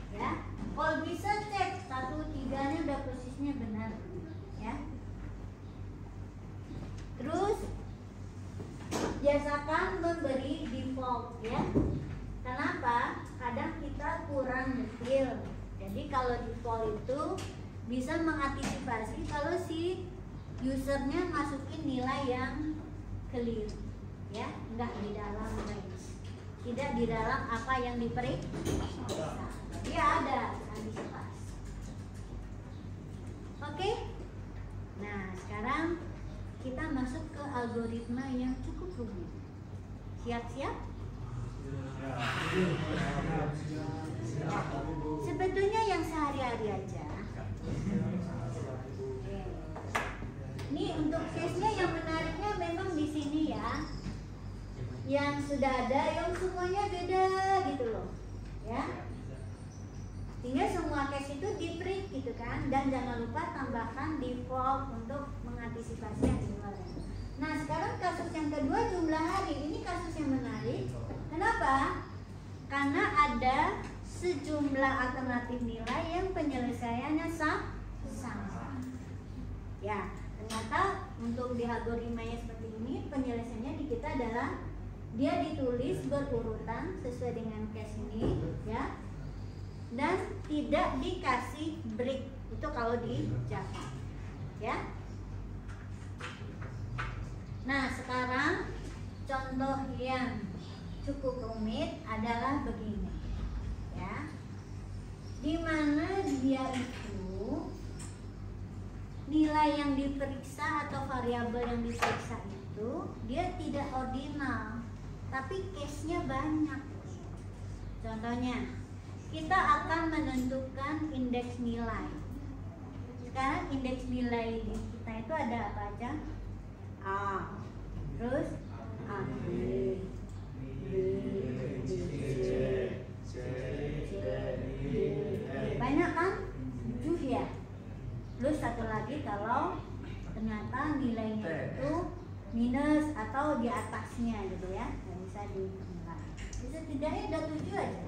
ya. Kalau bisa cek 1-3-nya udah posisinya benar ya. Terus biasakan memberi default ya. Kenapa? Kadang kita kurang detail. Jadi kalau default itu bisa mengantisipasi kalau si usernya masukin nilai yang keliru ya, enggak di dalam range, tidak di dalam apa yang diperiksa. Dia ada antisipasi. Oke? Nah, sekarang kita masuk ke algoritma yang cukup rumit. Siap-siap? Sebetulnya yang sehari-hari aja. Ini untuk case-nya yang menariknya memang di sini ya. Yang sudah ada, yang semuanya beda gitu loh. Ya. Sehingga semua case itu di-print gitu kan. Dan jangan lupa tambahkan default untuk mengantisipasi yang luar. Nah, sekarang kasus yang kedua jumlah hari. Ini kasus yang menarik. Kenapa? Karena ada sejumlah alternatif nilai yang penyelesaiannya sama. Ya. Ternyata untuk di algoritmanya seperti ini, penyelesaiannya di kita adalah dia ditulis berurutan sesuai dengan case ini ya, dan tidak dikasih break. Itu kalau di Java ya. Nah, sekarang contoh yang cukup rumit adalah begini ya, dimana dia itu nilai yang diperiksa atau variabel yang diperiksa itu dia tidak ordinal, tapi case-nya banyak. Contohnya, kita akan menentukan indeks nilai. Sekarang indeks nilai di kita itu ada apa aja? A, terus A, B, C, D, banyak kan? 7 ya. Terus satu lagi kalau ternyata nilainya itu minus atau di atasnya gitu ya, nggak bisa ditentukan. Bisa setidaknya ada 7 aja.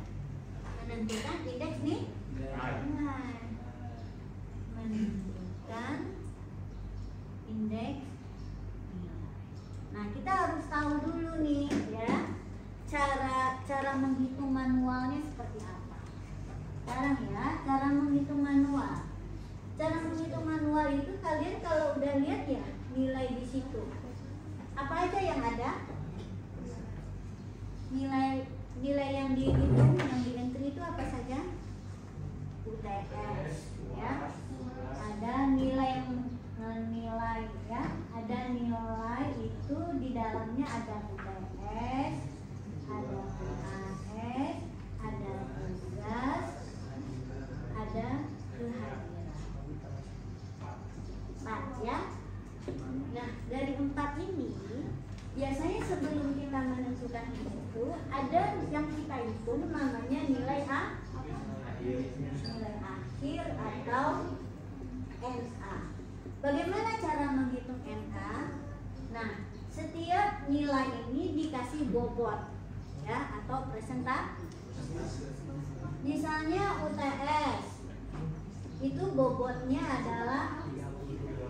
Menentukan indeks nih nilai. Menentukan indeks nilai. Nah, kita harus tahu dulu nih ya, cara menghitung manualnya seperti apa. Sekarang ya, cara menghitung manual. Cara menghitung manual itu kalian kalau udah lihat ya nilai di situ. aja yang ada? Nilai yang dihitung, yang di entry itu apa saja? UTS, ya. Ada nilai ya, ada nilai itu di dalamnya ada UTS, ada UAS, ada tugas, ada kehadiran. 4 ya. Nah, dari 4 ini biasanya sebelum kita menentukan itu ada yang kita hitung namanya nilai nilai akhir atau NA. Bagaimana cara menghitung NA? Nah, setiap nilai ini dikasih bobot ya atau presentasi. Misalnya UTS itu bobotnya adalah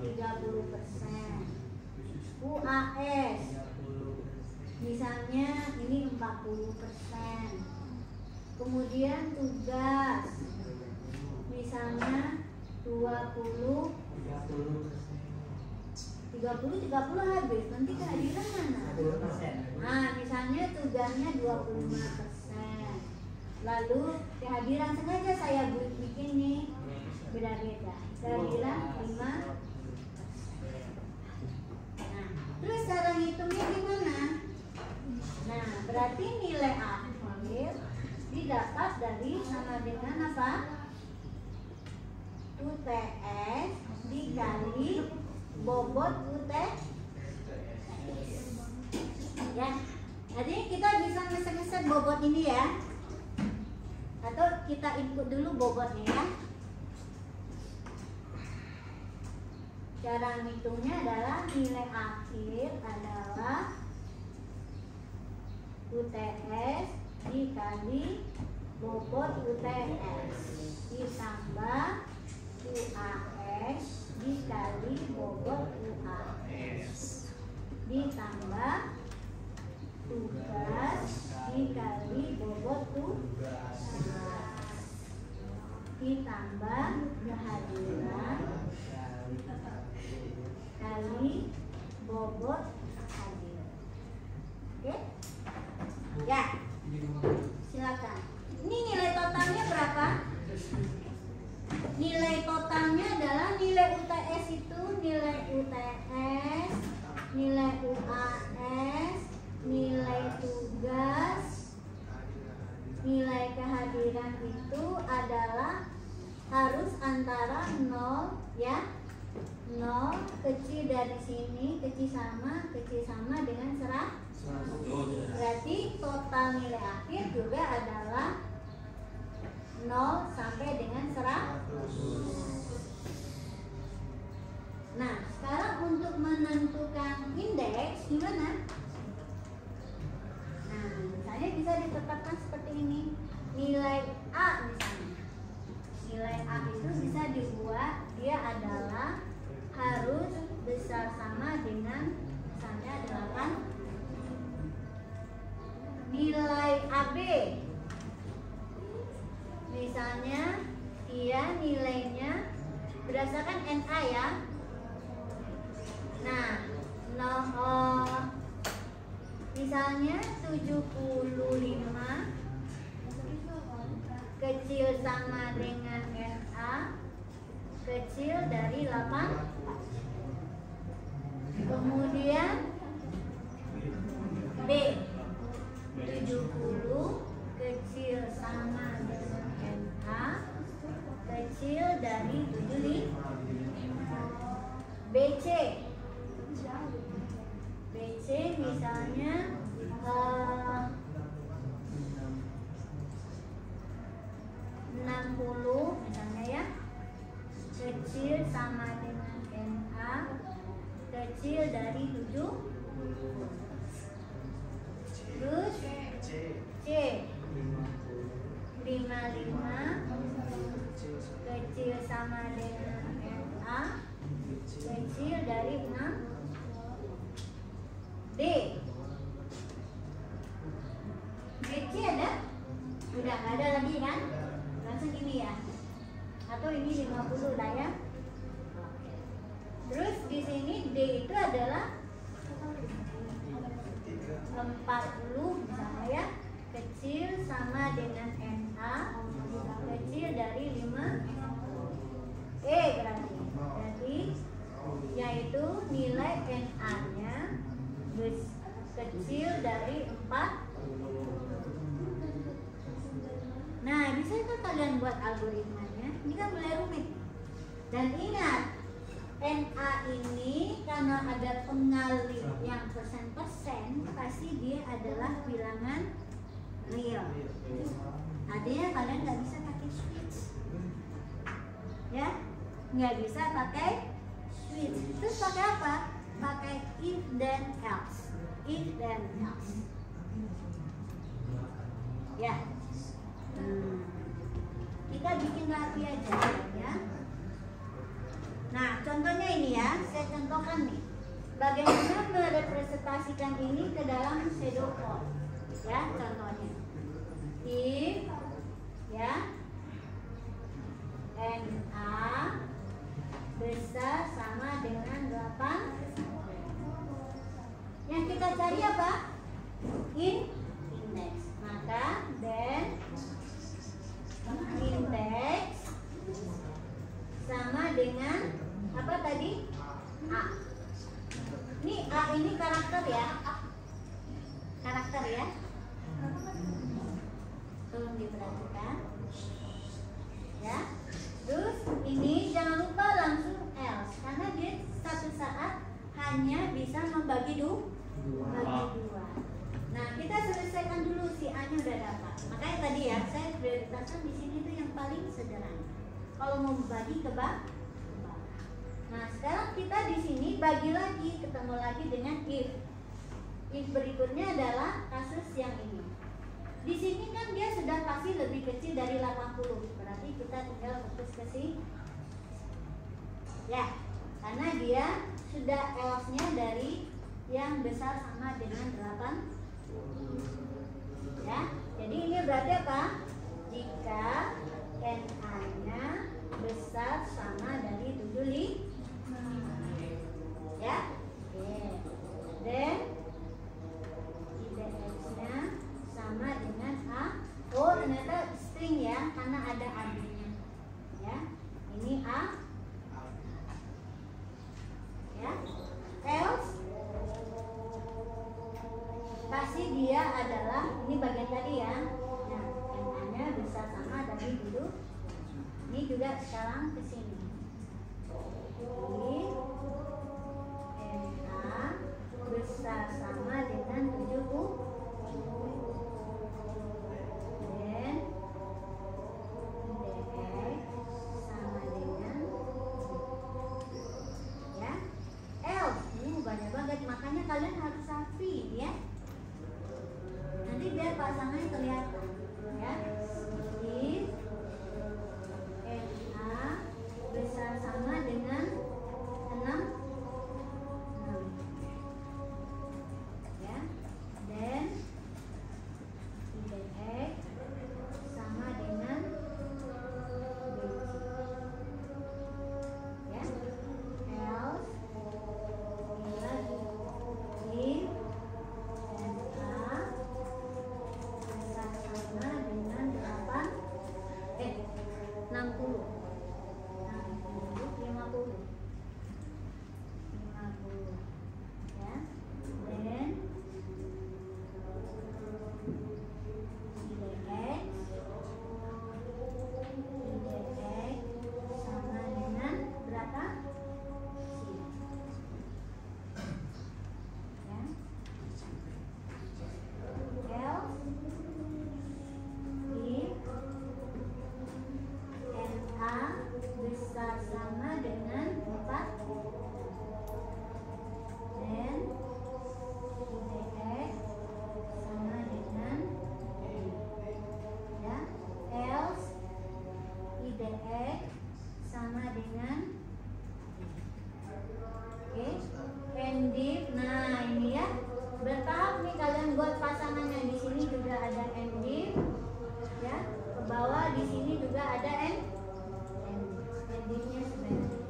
30%. UAS misalnya ini 40%. Kemudian tugas misalnya 30 habis, nanti kehadiran mana? Nah, misalnya tugasnya 25%. Lalu kehadiran sengaja saya bikin nih beda-beda. Kehadiran 5%. Nah, terus cara ngitungnya gimana? Nah, berarti nilai akhir didapat dari sama dengan apa? UTS dikali bobot UTS. Ya, jadi kita bisa ngeset-ngeset bobot ini ya. Atau kita input dulu bobotnya ya. Cara ngitungnya adalah nilai akhir adalah UTS dikali bobot UTS ditambah UAS dikali bobot UAS ditambah tugas dikali bobot tugas ditambah kehadiran kali bobot hadiran. Oke? Ya. Silakan. Ini nilai totalnya berapa? Nilai totalnya adalah nilai UTS itu nilai UTS, nilai UAS, nilai tugas, nilai kehadiran itu adalah harus antara 0 ya. 0 kecil dari sini kecil sama dengan 100. Berarti total nilai akhir juga adalah 0 sampai dengan 100. Nah, sekarang untuk menentukan indeks gimana? Nah, misalnya bisa ditetapkan seperti ini. Nilai A misalnya. Nilai A itu bisa dibuat dia adalah harus besar sama dengan misalnya 8. Nilai AB misalnya dia nilainya berdasarkan NA ya. Nah, misalnya 75 kecil sama dengan NA kecil dari 8. Kemudian B 70 kecil sama dengan NA kecil dari 75. BC misalnya 60 misalnya ya kecil sama dengan NA kecil dari 7. Terus C 55 kecil sama dengan NA kecil dari 6. D BC ada? Udah nggak ada lagi kan? Langsung ini ya. Atau ini 50 lah ya. Terus di sini D itu adalah 40 misalnya ya, kecil sama dengan NA kecil dari 5E berarti yaitu nilai NA-nya kecil dari 4. Nah, bisa kan kalian buat algoritmanya? Ini kan mulai rumit. Dan ingat, NA ini karena ada pengalih yang persen-persen, pasti dia adalah bilangan real. Artinya kalian nggak bisa pakai switch, ya, nggak bisa pakai switch. Terus pakai apa? Pakai if then else. If then else. Ya. Kita bikin rapi aja ya. Nah, contohnya ini ya, saya contohkan nih. Bagaimana merepresentasikan ini ke dalam shadow code. Ya, contohnya. If ya NA besar sama dengan 8. Yang kita cari apa? Index. Maka then index sama dengan apa tadi? A. Ini A ini karakter ya. Karakter ya. Tolong diperhatikan. Ya. Terus ini jangan lupa langsung else karena dia satu saat hanya bisa membagi dua. Nah, kita selesaikan dulu si A-nya udah dapat. Makanya tadi ya, saya prioritaskan di sini tuh yang paling sederhana. Kalau mau bagi ke bawah. Nah, sekarang kita di sini bagi lagi, ketemu lagi dengan if. If berikutnya adalah kasus yang ini. Di sini kan dia sudah pasti lebih kecil dari 80. Berarti kita tinggal fokus ke sini. Ya, karena dia sudah else-nya dari yang besar sama dengan 8. Ya, jadi ini berarti apa? Jika NA-nya besar sama dari 75. Ya, oke. Dan IDX-nya sama dengan A. Oh, ternyata string ya, karena ada A-nya. Ya, ini A. Ya, else pasti dia adalah ini bagian tadi ya. Nah, NA-nya besar sama dari dulu. Ini juga sekarang ke sini. Jadi NA besar sama dengan 70. Dan IDX sama dengan ya. Else ini banyak banget, makanya kalian harus rapi ya. Nanti biar pasangannya kelihatan ya. If NA besar sama dengan 6 ya. Dan IDX sama dengan BC ya. Else ini lagi if NA besar sama dengan 60 50 ya. Dan IDX sama dengan berapa? Ya. Else if NA besar sama dengan 4. Dan IDX sama dengan ya. Else IDX sama dengan oke. And if, nah ini ya bertahap nih kalian buat pasangannya. Di sini juga ada and if ya. Ke bawah di sini juga ada and if-nya sebenarnya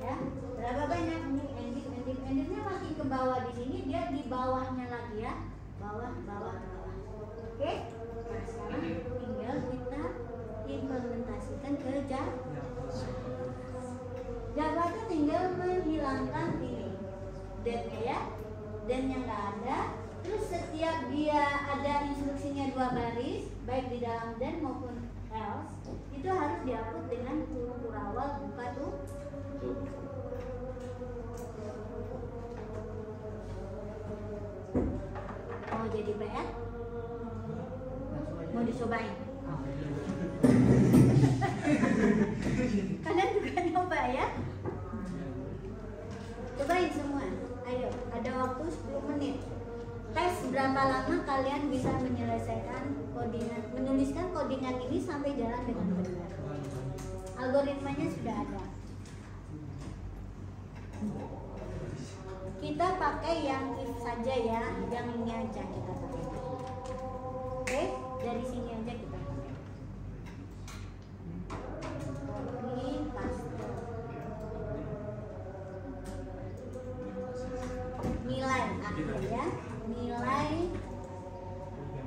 ya. Berapa banyak nih and if-nya makin ke bawah di sini, dia di bawahnya lagi ya, bawah. Oke, nah sekarang tinggal kita implementasikan ke Java. Java itu tinggal menghilangkan ini then-nya ya, then yang nggak ada. Terus setiap dia ada instruksinya 2 baris, baik di dalam then maupun else, itu harus dihapus dengan huruf awal buka tuh. Mau jadi PR? Mau dicobain? Kalian juga nyoba ya? Cobain semua. Ayo, ada waktu 10 menit. Tes berapa lama kalian bisa menyelesaikan codingan, menuliskan codingan ini sampai jalan dengan benar. Algoritmanya sudah ada. Kita pakai yang if saja ya, yang ini aja kita pakai. Oke, dari sini aja kita pakai. Ini paste. Nilai akhir ya,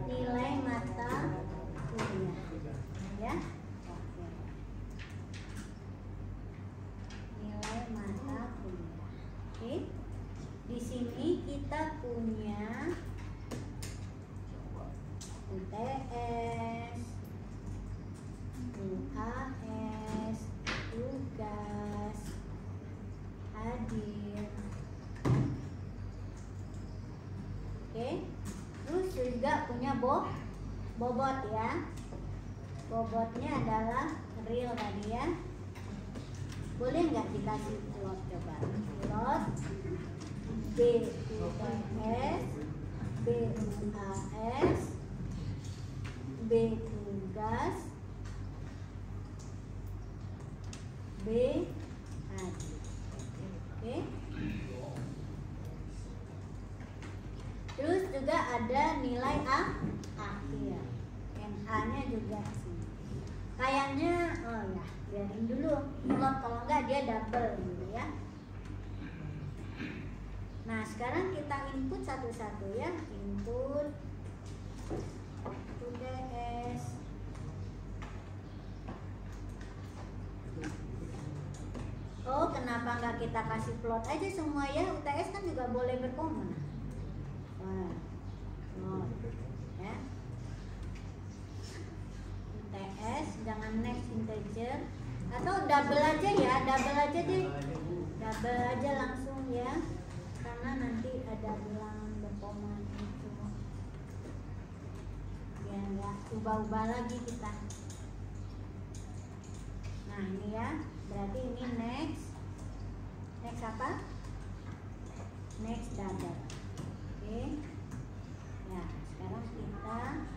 nilai mata kuliah ya. Oke. Nilai mata kuliah. Oke. Di sini kita punya UTS, UAS, tugas, hadir. Oke. Terus juga punya bobot ya. Bobotnya adalah real tadi ya. Boleh nggak dikasih plot coba? Plot B UTS, B UAS, B tugas, B hadir. Oke. Terus juga ada nilai akhir. NA-nya juga sih. Kayaknya ya, biarin dulu. Plot kalau enggak dia double gitu ya. Nah, sekarang kita input satu-satu ya. Input UTS. Oh, kenapa nggak kita kasih plot aja semua ya? UTS kan juga boleh berkoma. Wah, plot ya. UTS jangan next integer atau double aja ya, double aja deh. Double aja langsung ya. Karena nanti ada bilangan berkoma itu ya, nggak ubah-ubah lagi kita. Nah ini ya, berarti ini next apa? Next double. Oke. Ya sekarang kita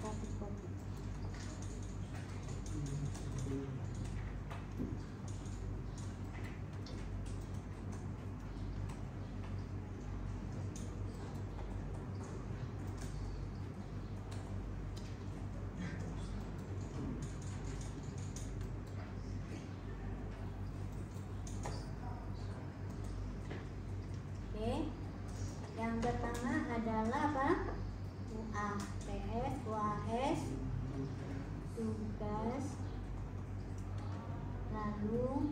copy. Yang pertama adalah apa? UAS, tugas, lalu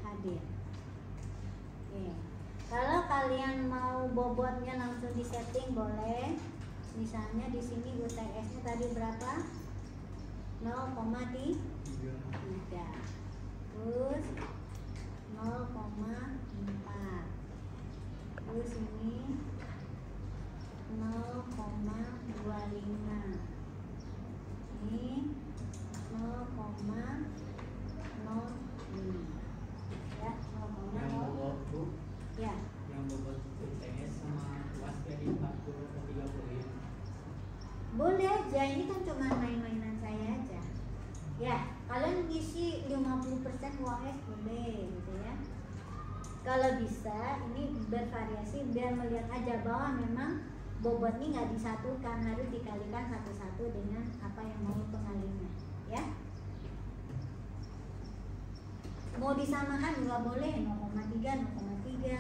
hadir. Oke. Kalau kalian mau bobotnya langsung disetting boleh. Misalnya di sini UTS-nya tadi berapa? 0,3. Terus 0,4. Terus ini 0,25. Ini 0,05 ya, 0,0 ya.
Yang bobot UTS sama UAS jadi 40 atau 30 ya?
Boleh aja, ini kan cuma main-mainan saya aja. Ya, kalian ngisi 50% UAS boleh gitu ya. Kalau bisa ini bervariasi biar melihat aja bahwa memang bobot ini nggak disatukan, harus dikalikan satu-satu dengan apa yang mau pengalinya ya. Mau disamakan nggak boleh, 0,3,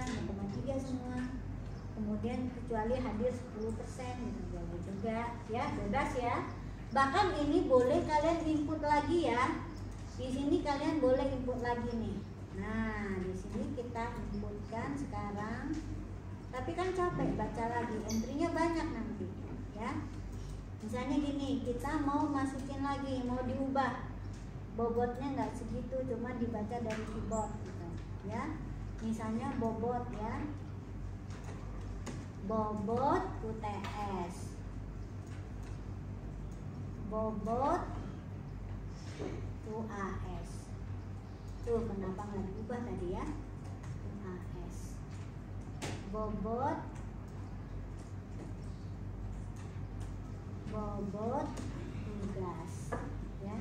0,3 semua. Kemudian kecuali hadir 10% gitu, boleh juga ya, bebas ya. Bahkan ini boleh kalian input lagi ya. Di sini kalian boleh input lagi nih. Nah, di sini kita inputkan sekarang. Tapi kan capek baca lagi, entry-nya banyak nanti ya. Misalnya gini, kita mau masukin lagi, mau diubah bobotnya nggak segitu, cuma dibaca dari keyboard gitu ya. Misalnya bobot ya, bobot UTS, bobot UAS. Tuh kenapa nggak diubah tadi ya, UAS, bobot tugas ya,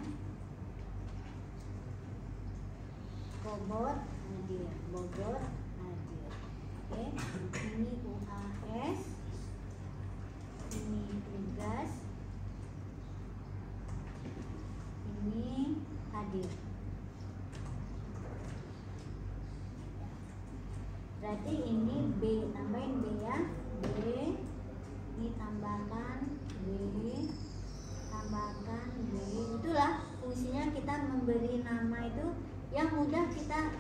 bobot hadir, bobot hadir. Oke, ini UAS, ini tugas, ini hadir. Berarti ini B, tambahin B ya, B, ini tambahkan B, tambahkan B. Itulah fungsinya kita memberi nama itu yang mudah kita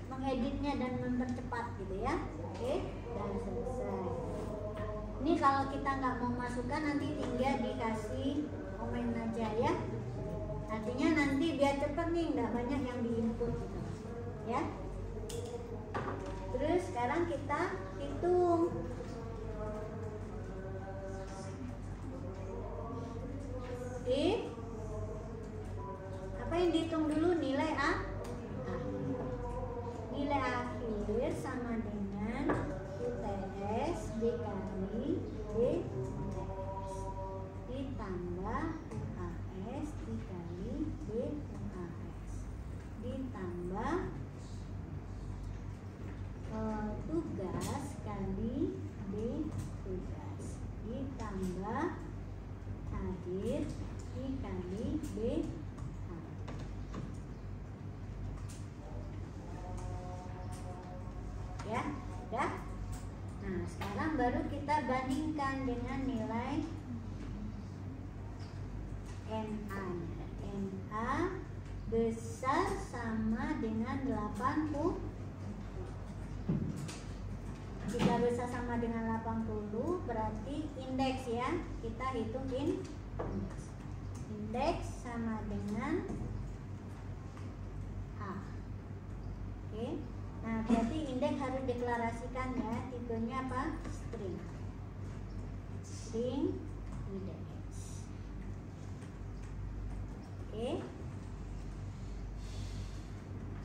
mengeditnya dan mempercepat gitu ya. Oke, dan selesai. Ini kalau kita nggak mau masukkan nanti tinggal dikasih komen aja ya. Artinya nanti biar cepet nih, nggak banyak yang diinput gitu ya. Terus sekarang kita hitung. Apa yang dihitung dulu? Nilai A. Nilai akhir sama dengan UTS dikali BUTS ditambah UAS dikali BUAS ditambah tugas kali B tugas ditambah hadir dikali B hadir. Ya, udah. Nah, sekarang baru kita bandingkan dengan nilai NA. NA besar sama dengan 80. Jika besar sama dengan 80 berarti indeks ya. Kita hitung indeks sama dengan A. Oke. Nah, berarti indeks harus deklarasikan ya. Tipenya apa? String. String indeks. Oke.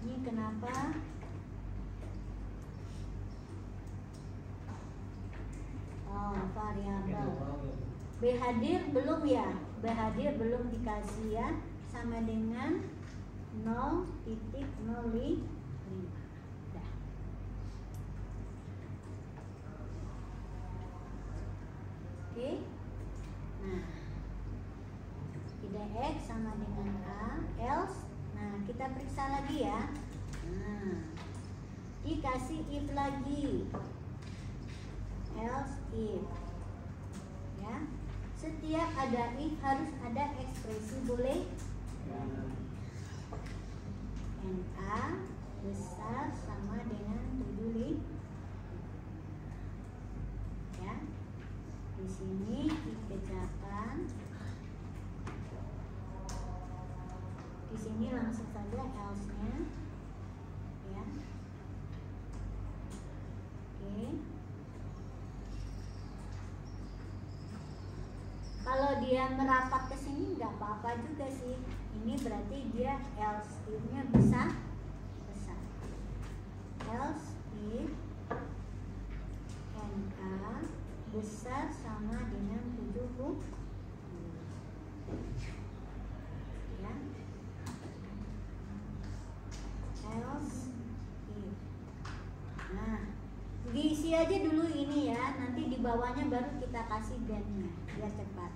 Ini kenapa? Variabel B hadir belum ya, B hadir belum dikasih ya, sama dengan 0.05. Dah. Oke. Nah, tidak X sama dengan A, else. Nah, kita periksa lagi ya. Nah, dikasih if lagi, else if ya. Setiap ada if harus ada ekspresi boleh. NA besar sama dengan 75 ya. Di sini dikerjakan, di sini langsung saja else-nya ya. Oke. Kalau dia merapat ke sini nggak apa-apa juga sih. Ini berarti dia else if-nya besar. Else if NA besar sama dengan 70 ya. Else if. Nah, diisi aja dulu ini ya. Nanti di bawahnya baru kita kasih then-nya biar cepat.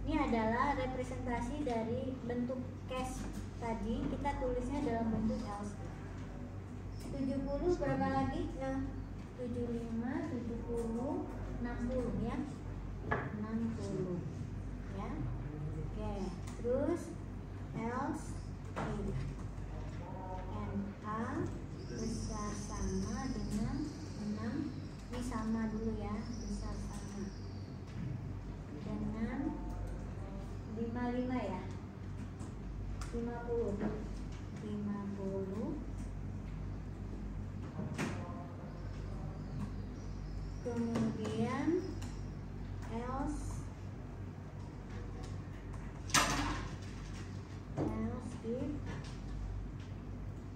Ini adalah representasi dari bentuk case tadi kita tulisnya dalam bentuk else. 70 berapa lagi? 75, 70, 60 ya. 60 ya. Oke, terus else if and a besar sama dengan 6. Ini sama dulu ya, besar sama dengan 55 ya. 50. Kemudian else if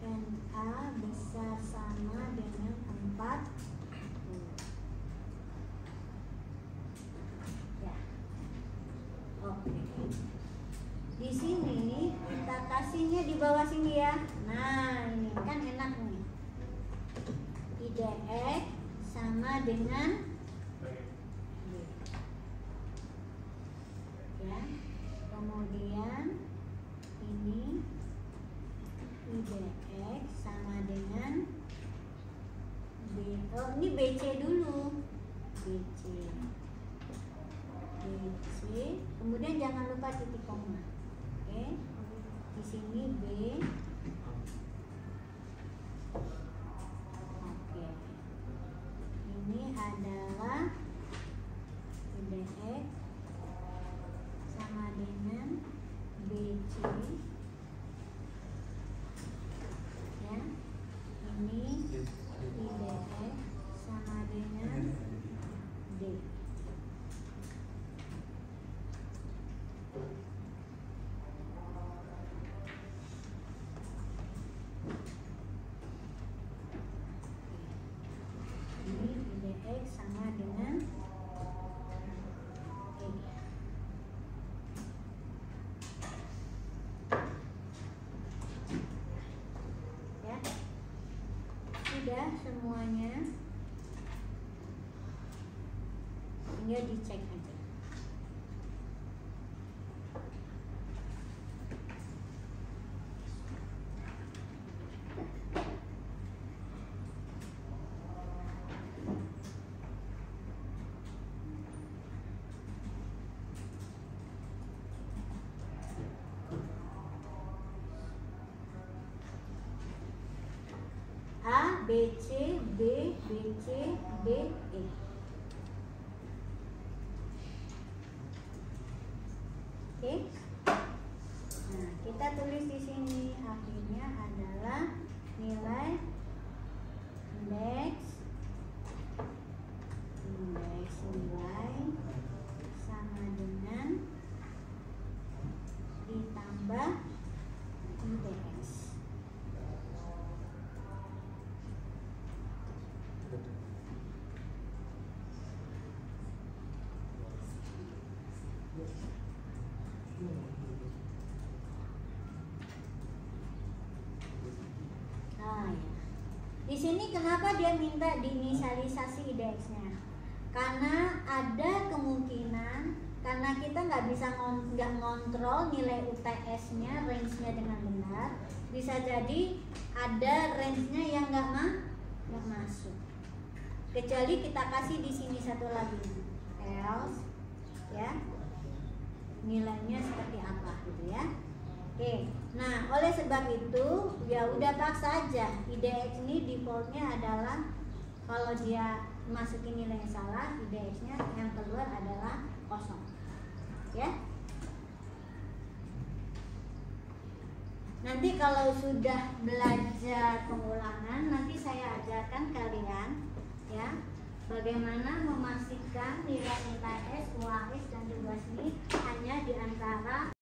and a besar sama dengan 40. Ya. Oke. Di sini kita kasihnya di bawah sini ya. Nah, ini kan enak nih. IDX sama dengan ya. Kemudian ini IDX sama dengan B. Oh, ini BC dulu. BC. Kemudian jangan lupa titik koma. Oke. Di sini B. Oke. Ini adalah IDX sama dengan BC. Ya. Ini IDX sama dengan D. Ini IDX sama dengan E. Ya. Sudah semuanya. Tinggal dicek aja. A, B, C, B, B, C, B, E. Oke. Nah, kita tulis di sini akhirnya adalah nilai indeks nilai sama dengan ditambah IDX. Nah, ya. Di sini kenapa dia minta diinisialisasi IDX-nya? Karena ada kemungkinan karena kita nggak bisa ngontrol nilai UTS-nya, range-nya dengan benar, bisa jadi ada range-nya yang nggak masuk. Kecuali kita kasih di sini satu lagi, else, ya, nilainya seperti apa gitu ya. Oke, nah oleh sebab itu ya udah paksa aja. IDX ini defaultnya adalah kalau dia masukin nilai yang salah, IDX-nya yang keluar adalah kosong, ya. Nanti kalau sudah belajar pengulangan, nanti saya ajarkan kalian ya bagaimana memastikan nilai UTS, UAS dan tugas ini hanya di antara